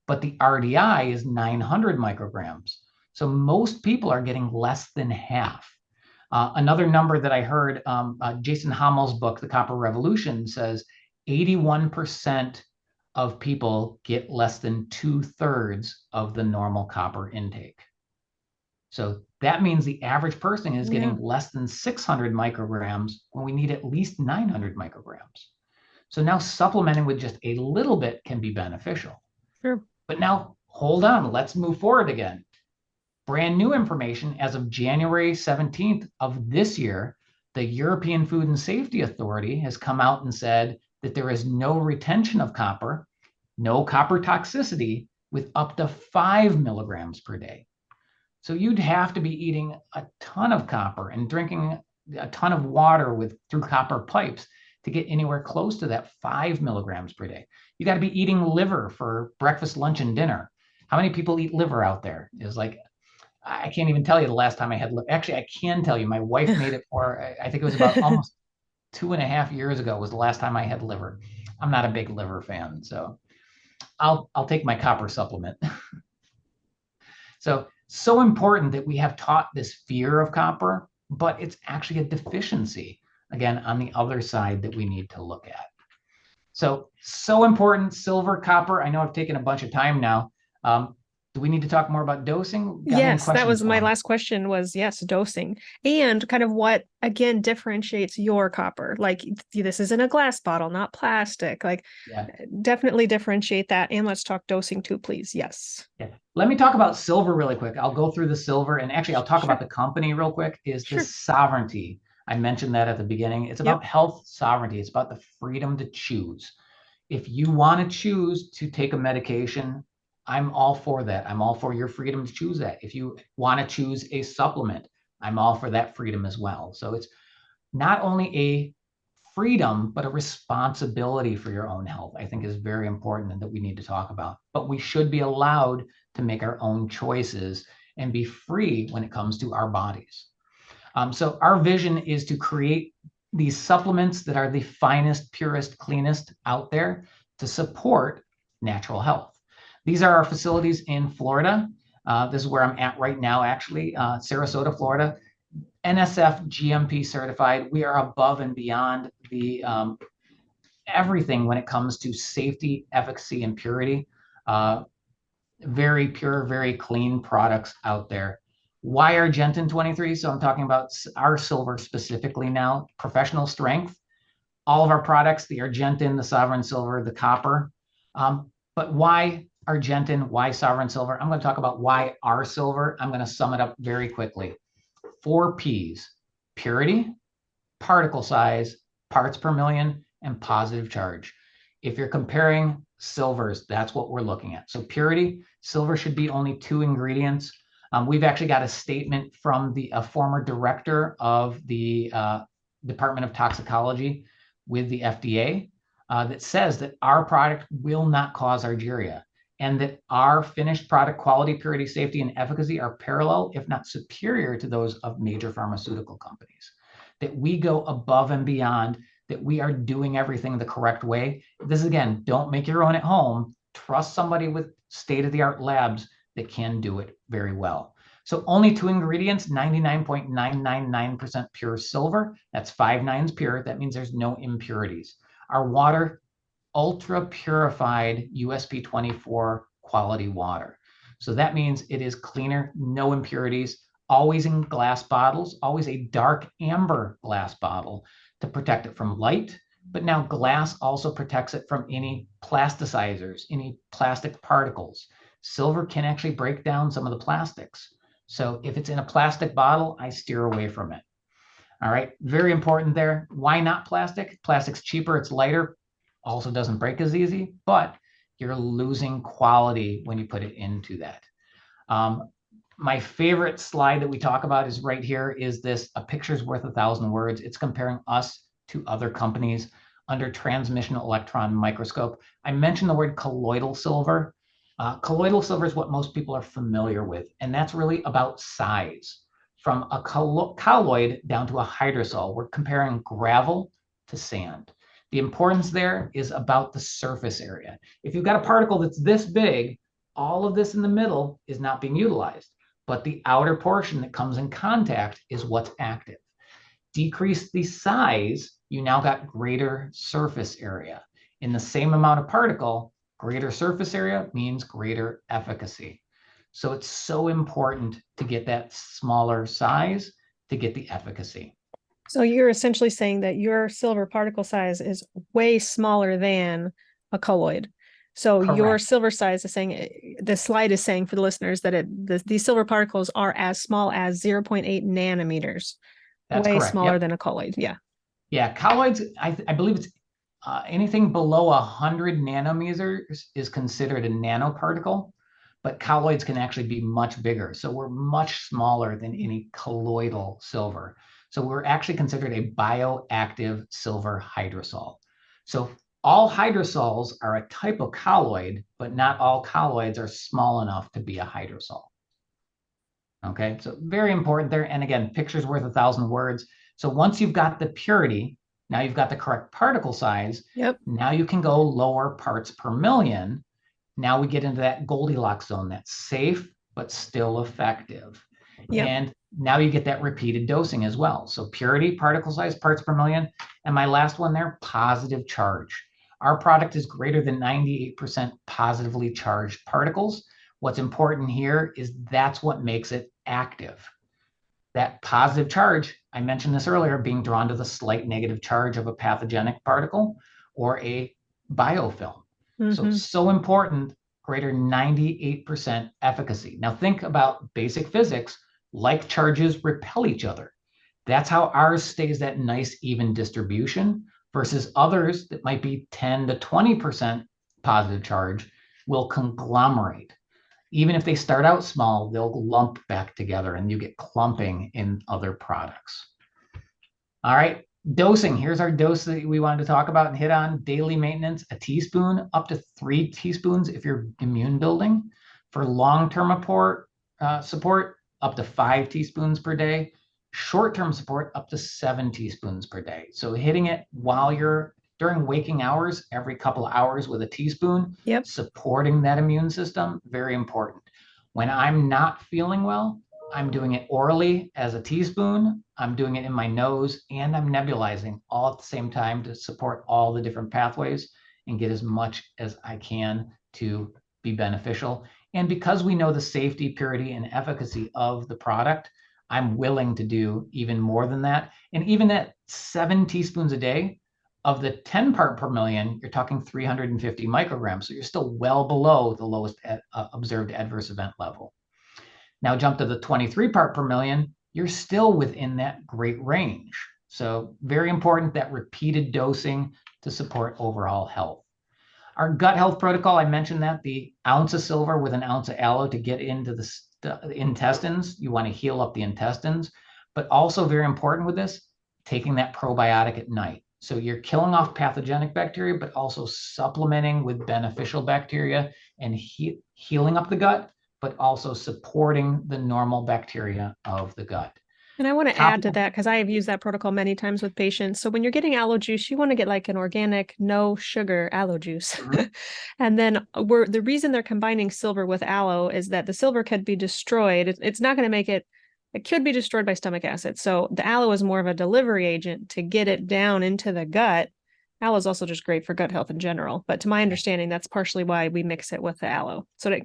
but the RDI is 900 micrograms. So most people are getting less than half. Another number that I heard, Jason Hammel's book, The Copper Revolution, says 81% of people get less than 2/3 of the normal copper intake. So that means the average person is getting less than 600 micrograms when we need at least 900 micrograms. So now supplementing with just a little bit can be beneficial. Sure. But now hold on, let's move forward again. Brand new information as of January 17th of this year, the European Food and Safety Authority has come out and said that there is no retention of copper, no copper toxicity with up to 5 milligrams per day. So you'd have to be eating a ton of copper and drinking a ton of water through copper pipes to get anywhere close to that 5 milligrams per day. You got to be eating liver for breakfast, lunch, and dinner. How many people eat liver out there? It's like, I can't even tell you the last time I had liver. Actually, I can tell you, my wife made it for, I think it was about almost 2.5 years ago was the last time I had liver. I'm not a big liver fan. So I'll take my copper supplement. So important that we have taught this fear of copper, but it's actually a deficiency, again, on the other side that we need to look at. So important, silver, copper. I know I've taken a bunch of time now. Do we need to talk more about dosing? Got any Yes, that questions was for my me? last question was yes, dosing and kind of what again differentiates your copper. Like this is in a glass bottle, not plastic. Like Yeah. definitely differentiate that. And let's talk dosing too, please. Yes. Yeah. Let me talk about silver really quick. I'll go through the silver and actually I'll talk about Sure. the company real quick. Is Sure. this sovereignty? I mentioned that at the beginning. It's Yep. about health sovereignty. It's about the freedom to choose. If you want to choose to take a medication, I'm all for that. I'm all for your freedom to choose that. If you want to choose a supplement, I'm all for that freedom as well. So it's not only a freedom, but a responsibility for your own health, I think is very important and that we need to talk about. But we should be allowed to make our own choices and be free when it comes to our bodies. So our vision is to create these supplements that are the finest, purest, cleanest out there to support natural health. These are our facilities in Florida. This is where I'm at right now, actually, Sarasota, Florida. NSF GMP certified. We are above and beyond the everything when it comes to safety, efficacy, and purity. Very pure, very clean products out there. Why Argentin 23? So I'm talking about our silver specifically now, professional strength. All of our products, the Argentin, the Sovereign Silver, the copper. But why Argentin? Why Sovereign Silver? I'm going to talk about why our silver. I'm going to sum it up very quickly. 4 P's: purity, particle size, parts per million, and positive charge. If you're comparing silvers, that's what we're looking at. So purity, silver should be only 2 ingredients. We've actually got a statement from a former director of the Department of Toxicology with the FDA that says that our product will not cause argyria and that our finished product quality, purity, safety, and efficacy are parallel, if not superior to those of major pharmaceutical companies. That we go above and beyond, that we are doing everything the correct way. This again, don't make your own at home. Trust somebody with state-of-the-art labs that can do it very well. So only 2 ingredients, 99.999% pure silver. That's 5 nines pure. That means there's no impurities. Our water, ultra purified USP 24 quality water. So that means it is cleaner, no impurities, always in glass bottles, always a dark amber glass bottle to protect it from light. But now glass also protects it from any plasticizers, any plastic particles. Silver can actually break down some of the plastics. So if it's in a plastic bottle, I steer away from it. All right, very important there. Why not plastic? Plastic's cheaper, it's lighter, also doesn't break as easy, but you're losing quality when you put it into that. My favorite slide that we talk about is right here, is this: a picture's worth 1,000 words. It's comparing us to other companies under transmission electron microscope. I mentioned the word colloidal silver. Colloidal silver is what most people are familiar with, and that's really about size. From a colloid down to a hydrosol, we're comparing gravel to sand. The importance there is about the surface area. If you've got a particle that's this big, all of this in the middle is not being utilized, but the outer portion that comes in contact is what's active. Decrease the size, you now got greater surface area. In the same amount of particle, greater surface area means greater efficacy. So it's so important to get that smaller size to get the efficacy. So you're essentially saying that your silver particle size is way smaller than a colloid. So your Correct. silver size is saying the slide is saying for the listeners that these silver particles are as small as 0.8 nanometers, That's way correct. smaller Yep. than a colloid. Yeah. Yeah, colloids, I believe it's anything below 100 nanometers is considered a nanoparticle, but colloids can actually be much bigger. So we're much smaller than any colloidal silver. So we're actually considered a bioactive silver hydrosol. So all hydrosols are a type of colloid, but not all colloids are small enough to be a hydrosol. Okay, so very important there. And again, picture's worth 1,000 words. So once you've got the purity, now you've got the correct particle size, Yep. now you can go lower parts per million Now we get into that Goldilocks zone that's safe, but still effective. Yep. And now you get that repeated dosing as well. So purity, particle size, parts per million. And my last one there, positive charge. Our product is greater than 98% positively charged particles. What's important here is that's what makes it active. That positive charge, I mentioned this earlier, being drawn to the slight negative charge of a pathogenic particle or a biofilm. So important, greater 98% efficacy. Now think about basic physics, like charges repel each other. That's how ours stays that nice even distribution versus others that might be 10 to 20% positive charge will conglomerate. Even if they start out small, they'll lump back together and you get clumping in other products. All right, dosing. Here's our dose that we wanted to talk about and hit on. Daily maintenance, a teaspoon, up to 3 teaspoons if you're immune building. For long-term support, up to 5 teaspoons per day. Short-term support, up to 7 teaspoons per day. So hitting it while you're during waking hours, every couple of hours with a teaspoon, Yep. supporting that immune system, very important. When I'm not feeling well, I'm doing it orally as a teaspoon, I'm doing it in my nose, and I'm nebulizing all at the same time to support all the different pathways and get as much as I can to be beneficial. And because we know the safety, purity, and efficacy of the product, I'm willing to do even more than that. And even at 7 teaspoons a day, of the 10 part per million, you're talking 350 micrograms. So you're still well below the lowest observed adverse event level. Now jump to the 23 part per million, you're still within that great range. So very important, that repeated dosing to support overall health. Our gut health protocol, I mentioned that, the ounce of silver with an ounce of aloe to get into the intestines. You want to heal up the intestines, but also very important with this, taking that probiotic at night. So you're killing off pathogenic bacteria, but also supplementing with beneficial bacteria and healing up the gut, but also supporting the normal bacteria of the gut. And I want to add to that because I have used that protocol many times with patients. So when you're getting aloe juice, you want to get like an organic, no sugar aloe juice. And then the reason they're combining silver with aloe is that the silver could be destroyed. It's not going to make it could be destroyed by stomach acid. So the aloe is more of a delivery agent to get it down into the gut. Aloe is also just great for gut health in general. But to my understanding, that's partially why we mix it with the aloe so that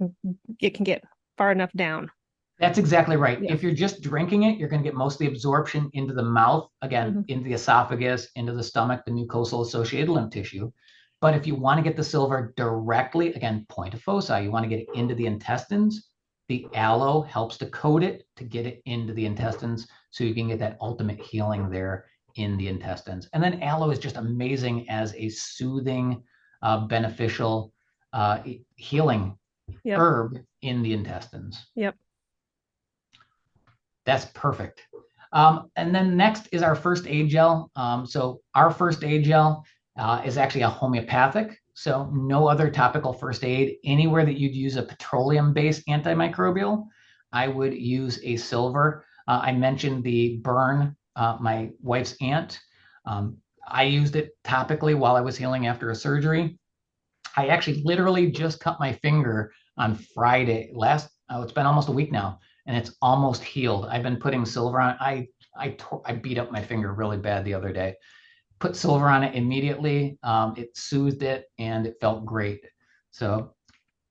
it can get far enough down. That's exactly right. Yeah. If you're just drinking it, you're going to get most of the absorption into the mouth, again, into the esophagus, into the stomach, the mucosal associated lymph tissue. But if you want to get the silver directly, again, point of foci, you want to get it into the intestines, the aloe helps to coat it to get it into the intestines so you can get that ultimate healing there in the intestines. And then aloe is just amazing as a soothing, beneficial healing herb in the intestines. Yep. That's perfect. And then next is our first aid gel. So our first aid gel is actually a homeopathic. So no other topical first aid. Anywhere that you'd use a petroleum-based antimicrobial, I would use a silver. I mentioned the burn, my wife's aunt. I used it topically while I was healing after a surgery. I actually literally just cut my finger on Friday it's been almost a week now, and it's almost healed. I've been putting silver on. I beat up my finger really bad the other day. Put silver on it immediately. It soothed it and it felt great. So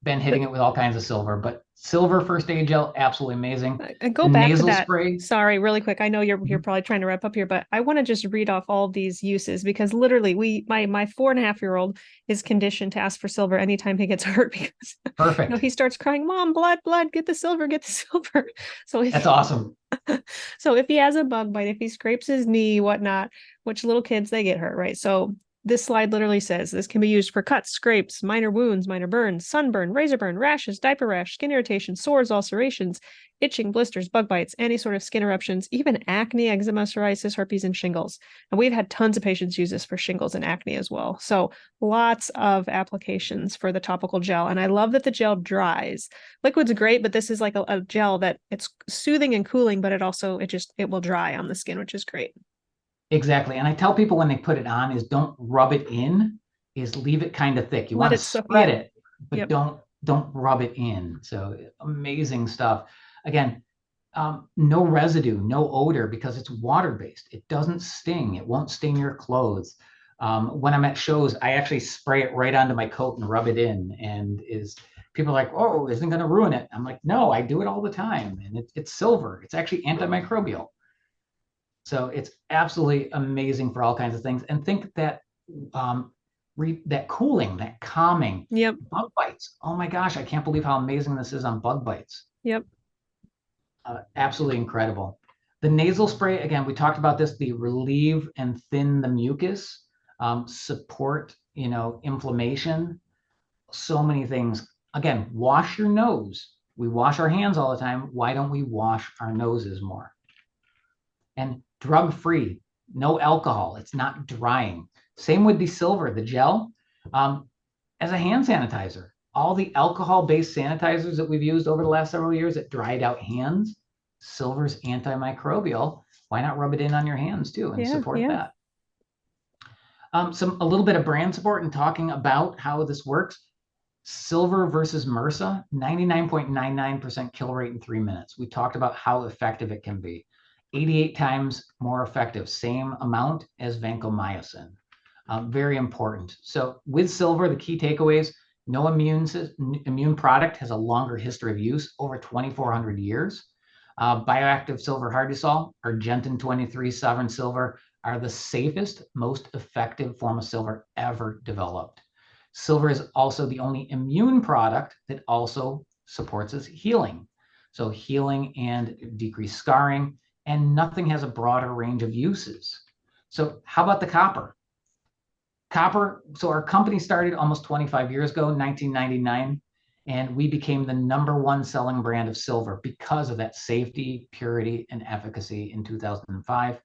been hitting it with all kinds of silver, but silver first aid gel, absolutely amazing. And go back to that. Spray. Sorry, really quick. I know you're probably trying to wrap up here, but I want to just read off all these uses because literally my 4.5-year-old is conditioned to ask for silver anytime he gets hurt because perfect. He starts crying, "Mom, blood, get the silver, get the silver." So that's awesome. So if he has a bug bite, if he scrapes his knee, whatnot, which little kids, they get hurt, right? So this slide literally says this can be used for cuts, scrapes, minor wounds, minor burns, sunburn, razor burn, rashes, diaper rash, skin irritation, sores, ulcerations, itching, blisters, bug bites, any sort of skin eruptions, even acne, eczema, psoriasis, herpes, and shingles. And we've had tons of patients use this for shingles and acne as well. So lots of applications for the topical gel. And I love that the gel dries. Liquid's great, but this is like a gel that it's soothing and cooling, but it will dry on the skin, which is great. Exactly. And I tell people when they put it on is don't rub it in, is leave it kind of thick. You want to spread it, but don't don't rub it in. So amazing stuff. Again, no residue, no odor because it's water-based. It doesn't sting. It won't sting your clothes. When I'm at shows, I actually spray it right onto my coat and rub it in. And people are like, oh, isn't going to ruin it? I'm like, no, I do it all the time. And it's silver. It's actually antimicrobial. So it's absolutely amazing for all kinds of things. And think that um, that cooling, that calming, Yep. bug bites. Oh my gosh, I can't believe how amazing this is on bug bites. Yep. Absolutely incredible. The nasal spray, again, we talked about this, the relieve and thin the mucus, support, inflammation, so many things. Again, wash your nose. We wash our hands all the time. Why don't we wash our noses more? And drug-free, no alcohol. It's not drying. Same with the silver, the gel, as a hand sanitizer. All the alcohol-based sanitizers that we've used over the last several years that dried out hands, silver's antimicrobial. Why not rub it in on your hands too and support that? A little bit of brand support and talking about how this works. Silver versus MRSA, 99.99% kill rate in 3 minutes. We talked about how effective it can be. 88 times more effective, same amount as vancomycin. Very important. So with silver, the key takeaways, no immune product has a longer history of use, over 2,400 years. Bioactive silver hydrosol, Argentin 23 sovereign silver, are the safest, most effective form of silver ever developed. Silver is also the only immune product that also supports its healing. So healing and decreased scarring, and nothing has a broader range of uses. So how about the copper? Copper, so our company started almost 25 years ago, 1999, and we became the #1 selling brand of silver because of that safety, purity, and efficacy in 2005.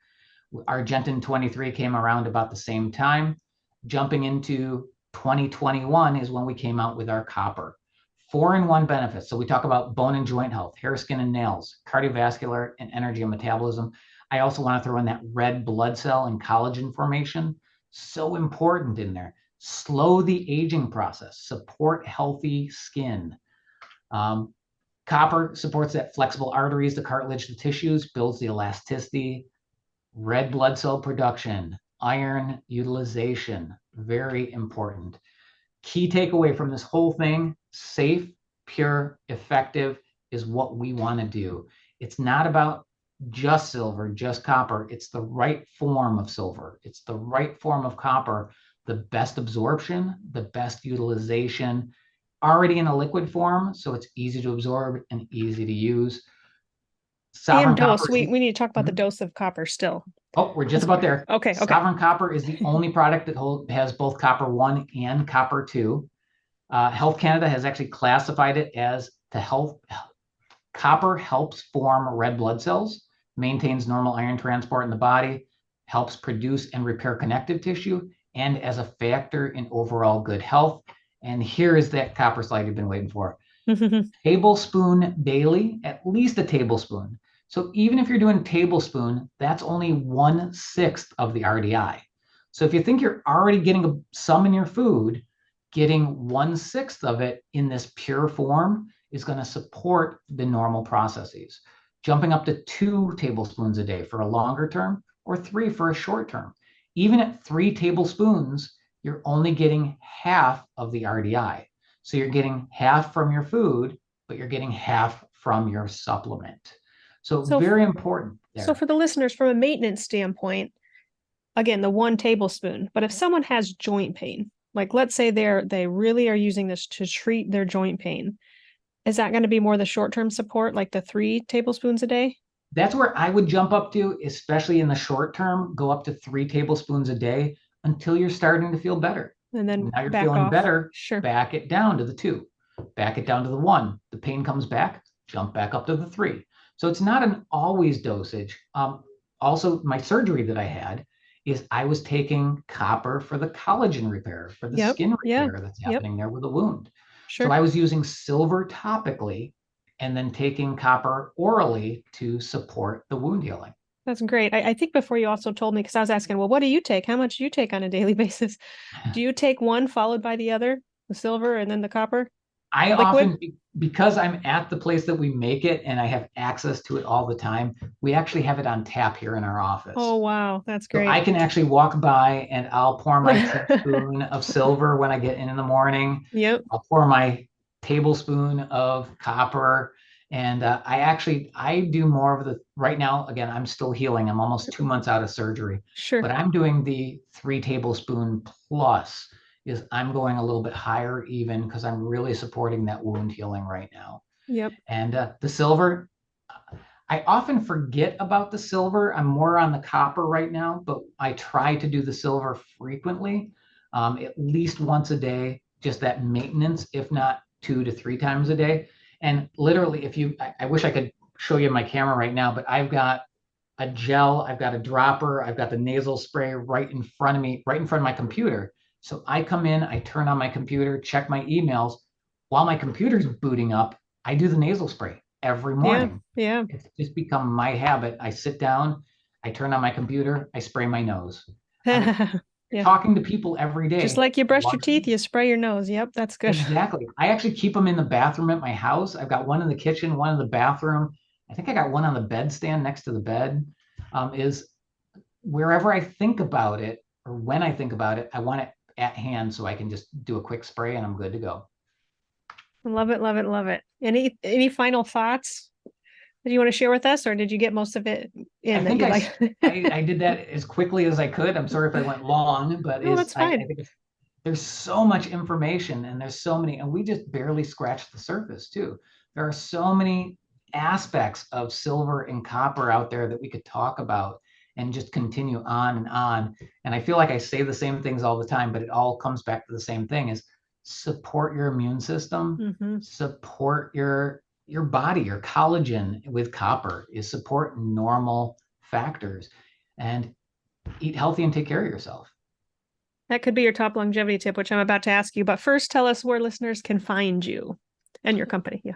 Argentin 23 came around about the same time. Jumping into 2021 is when we came out with our copper. 4-in-1 benefits. So we talk about bone and joint health, hair, skin, and nails, cardiovascular, and energy and metabolism. I also want to throw in that red blood cell and collagen formation. So important in there. Slow the aging process, support healthy skin. Copper supports that flexible arteries, the cartilage, the tissues, builds the elasticity, red blood cell production, iron utilization, very important. Key takeaway from this whole thing, safe, pure, effective is what we want to do. It's not about just silver, just copper. It's the right form of silver. It's the right form of copper, the best absorption, the best utilization, already in a liquid form, so it's easy to absorb and easy to use. And dose. We need to talk about the dose of copper still. Oh, we're just about there. Okay. Sovereign Copper is the only product that has both copper 1 and copper 2. Health Canada has actually classified it as copper helps form red blood cells, maintains normal iron transport in the body, helps produce and repair connective tissue, and as a factor in overall good health. And here is that copper slide you've been waiting for. Tablespoon daily, at least a tablespoon. So even if you're doing tablespoon, that's only 1/6 of the RDI. So if you think you're already getting some in your food, getting 1/6 of it in this pure form is going to support the normal processes. Jumping up to 2 tablespoons a day for a longer term or 3 for a short term. Even at 3 tablespoons, you're only getting half of the RDI. So you're getting half from your food, but you're getting half from your supplement. So very important there. So for the listeners, from a maintenance standpoint, again, the 1 tablespoon, but if someone has joint pain, like let's say they really are using this to treat their joint pain, is that going to be more the short-term support, like the 3 tablespoons a day? That's where I would jump up to, especially in the short term, go up to 3 tablespoons a day until you're starting to feel better. And then now you're feeling off. better, sure. Back it down to the 2, back it down to the 1. The pain comes back, jump back up to the 3. So it's not an always dosage. Also, my surgery that I had is I was taking copper for the collagen repair, for the skin repair that's happening there with the wound. Sure. So I was using silver topically and then taking copper orally to support the wound healing. That's great. I think before you also told me, because I was asking, well, what do you take? How much do you take on a daily basis? Do you take one followed by the other, the silver and then the copper? I Liquid? often, because I'm at the place that we make it and I have access to it all the time, we actually have it on tap here in our Oh, office. wow. That's So I great. can actually walk by and I'll pour my teaspoon of silver when I get in the morning. Yep. I'll pour my tablespoon of copper. And I do more of the, right now, again, I'm still healing. I'm almost 2 months out of surgery, but Sure. I'm doing the 3 tablespoon plus is I'm going a little bit higher even because I'm really supporting that wound healing right now. Yep. And the silver, I often forget about the silver. I'm more on the copper right now, but I try to do the silver frequently, at least once a day, just that maintenance, if not 2 to 3 times a day. And literally, I wish I could show you my camera right now, but I've got a gel, I've got a dropper, I've got the nasal spray right in front of me, right in front of my computer. So I come in, I turn on my computer, check my emails. While my computer's booting up, I do the nasal spray every Yeah. morning. Yeah. It's just become my habit. I sit down, I turn on my computer, I spray my nose. I'm Yeah. talking to people every Just day. like you brush your teeth, you spray your nose. Yep. That's good. Exactly. I actually keep them in the bathroom at my house. I've got one in the kitchen, one in the bathroom. I think I got one on the bedstand next to the bed. Is wherever I think about it or when I think about it, I want it at hand so I can just do a quick spray and I'm good to go. Love it. Love it. Love it. Any final thoughts that you want to share with us, or did you get most of it I in that think you'd like? I did that as quickly as I could. I'm sorry if I went long, but No, that's I fine. think there's so much information and there's so many, and we just barely scratched the surface too. There are so many aspects of silver and copper out there that we could talk about and just continue on and on. And I feel like I say the same things all the time, but it all comes back to the same thing is support your immune system, Hmm. support your body, your collagen with copper is support normal factors and eat healthy and take care of yourself. That could be your top longevity tip, which I'm about to ask you. But first, tell us where listeners can find you and your company. Yeah.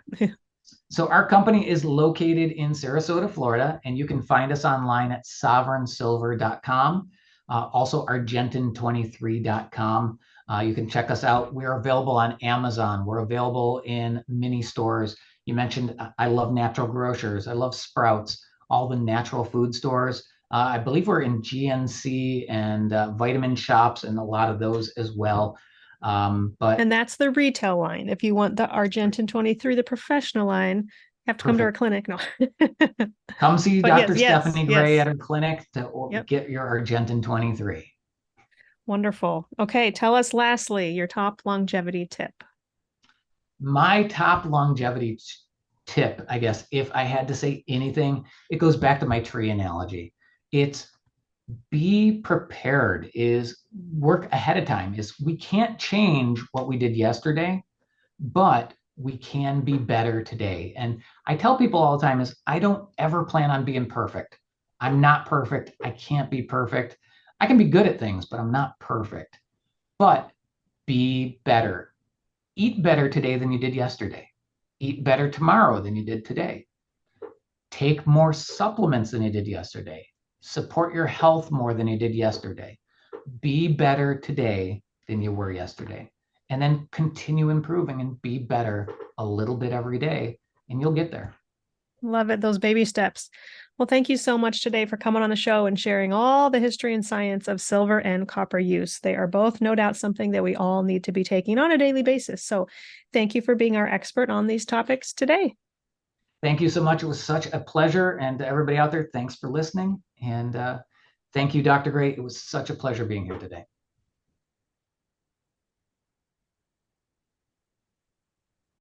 So our company is located in Sarasota, Florida, and you can find us online at sovereignsilver.com, also argentin23.com. You can check us out. We're available on Amazon. We're available in mini stores. You mentioned I love natural grocers. I love Sprouts, all the natural food stores. I believe we're in GNC and vitamin shops and a lot of those as well. But And that's the retail line. If you want the Argentin 23, the professional line, you have to come to our perfect. clinic. No. Come see But Dr. yes, yes, Stephanie Gray yes. at her clinic to Yep. get your Argentin 23. Wonderful. Okay. Tell us lastly your top longevity tip. My top longevity tip, I guess, if I had to say anything, it goes back to my tree analogy. It's be prepared, is work ahead of time, is we can't change what we did yesterday, but we can be better today. And I tell people all the time is I don't ever plan on being perfect. I'm not perfect. I can't be perfect. I can be good at things, but I'm not perfect. But be better. Eat better today than you did yesterday. Eat better tomorrow than you did today. Take more supplements than you did yesterday. Support your health more than you did yesterday. Be better today than you were yesterday. And then continue improving and be better a little bit every day, and you'll get there. Love it. Those baby steps. Well, thank you so much today for coming on the show and sharing all the history and science of silver and copper use. They are both, no doubt, something that we all need to be taking on a daily basis. So thank you for being our expert on these topics today. Thank you so much. It was such a pleasure. And to everybody out there, thanks for listening. And thank you, Dr. Gray. It was such a pleasure being here today.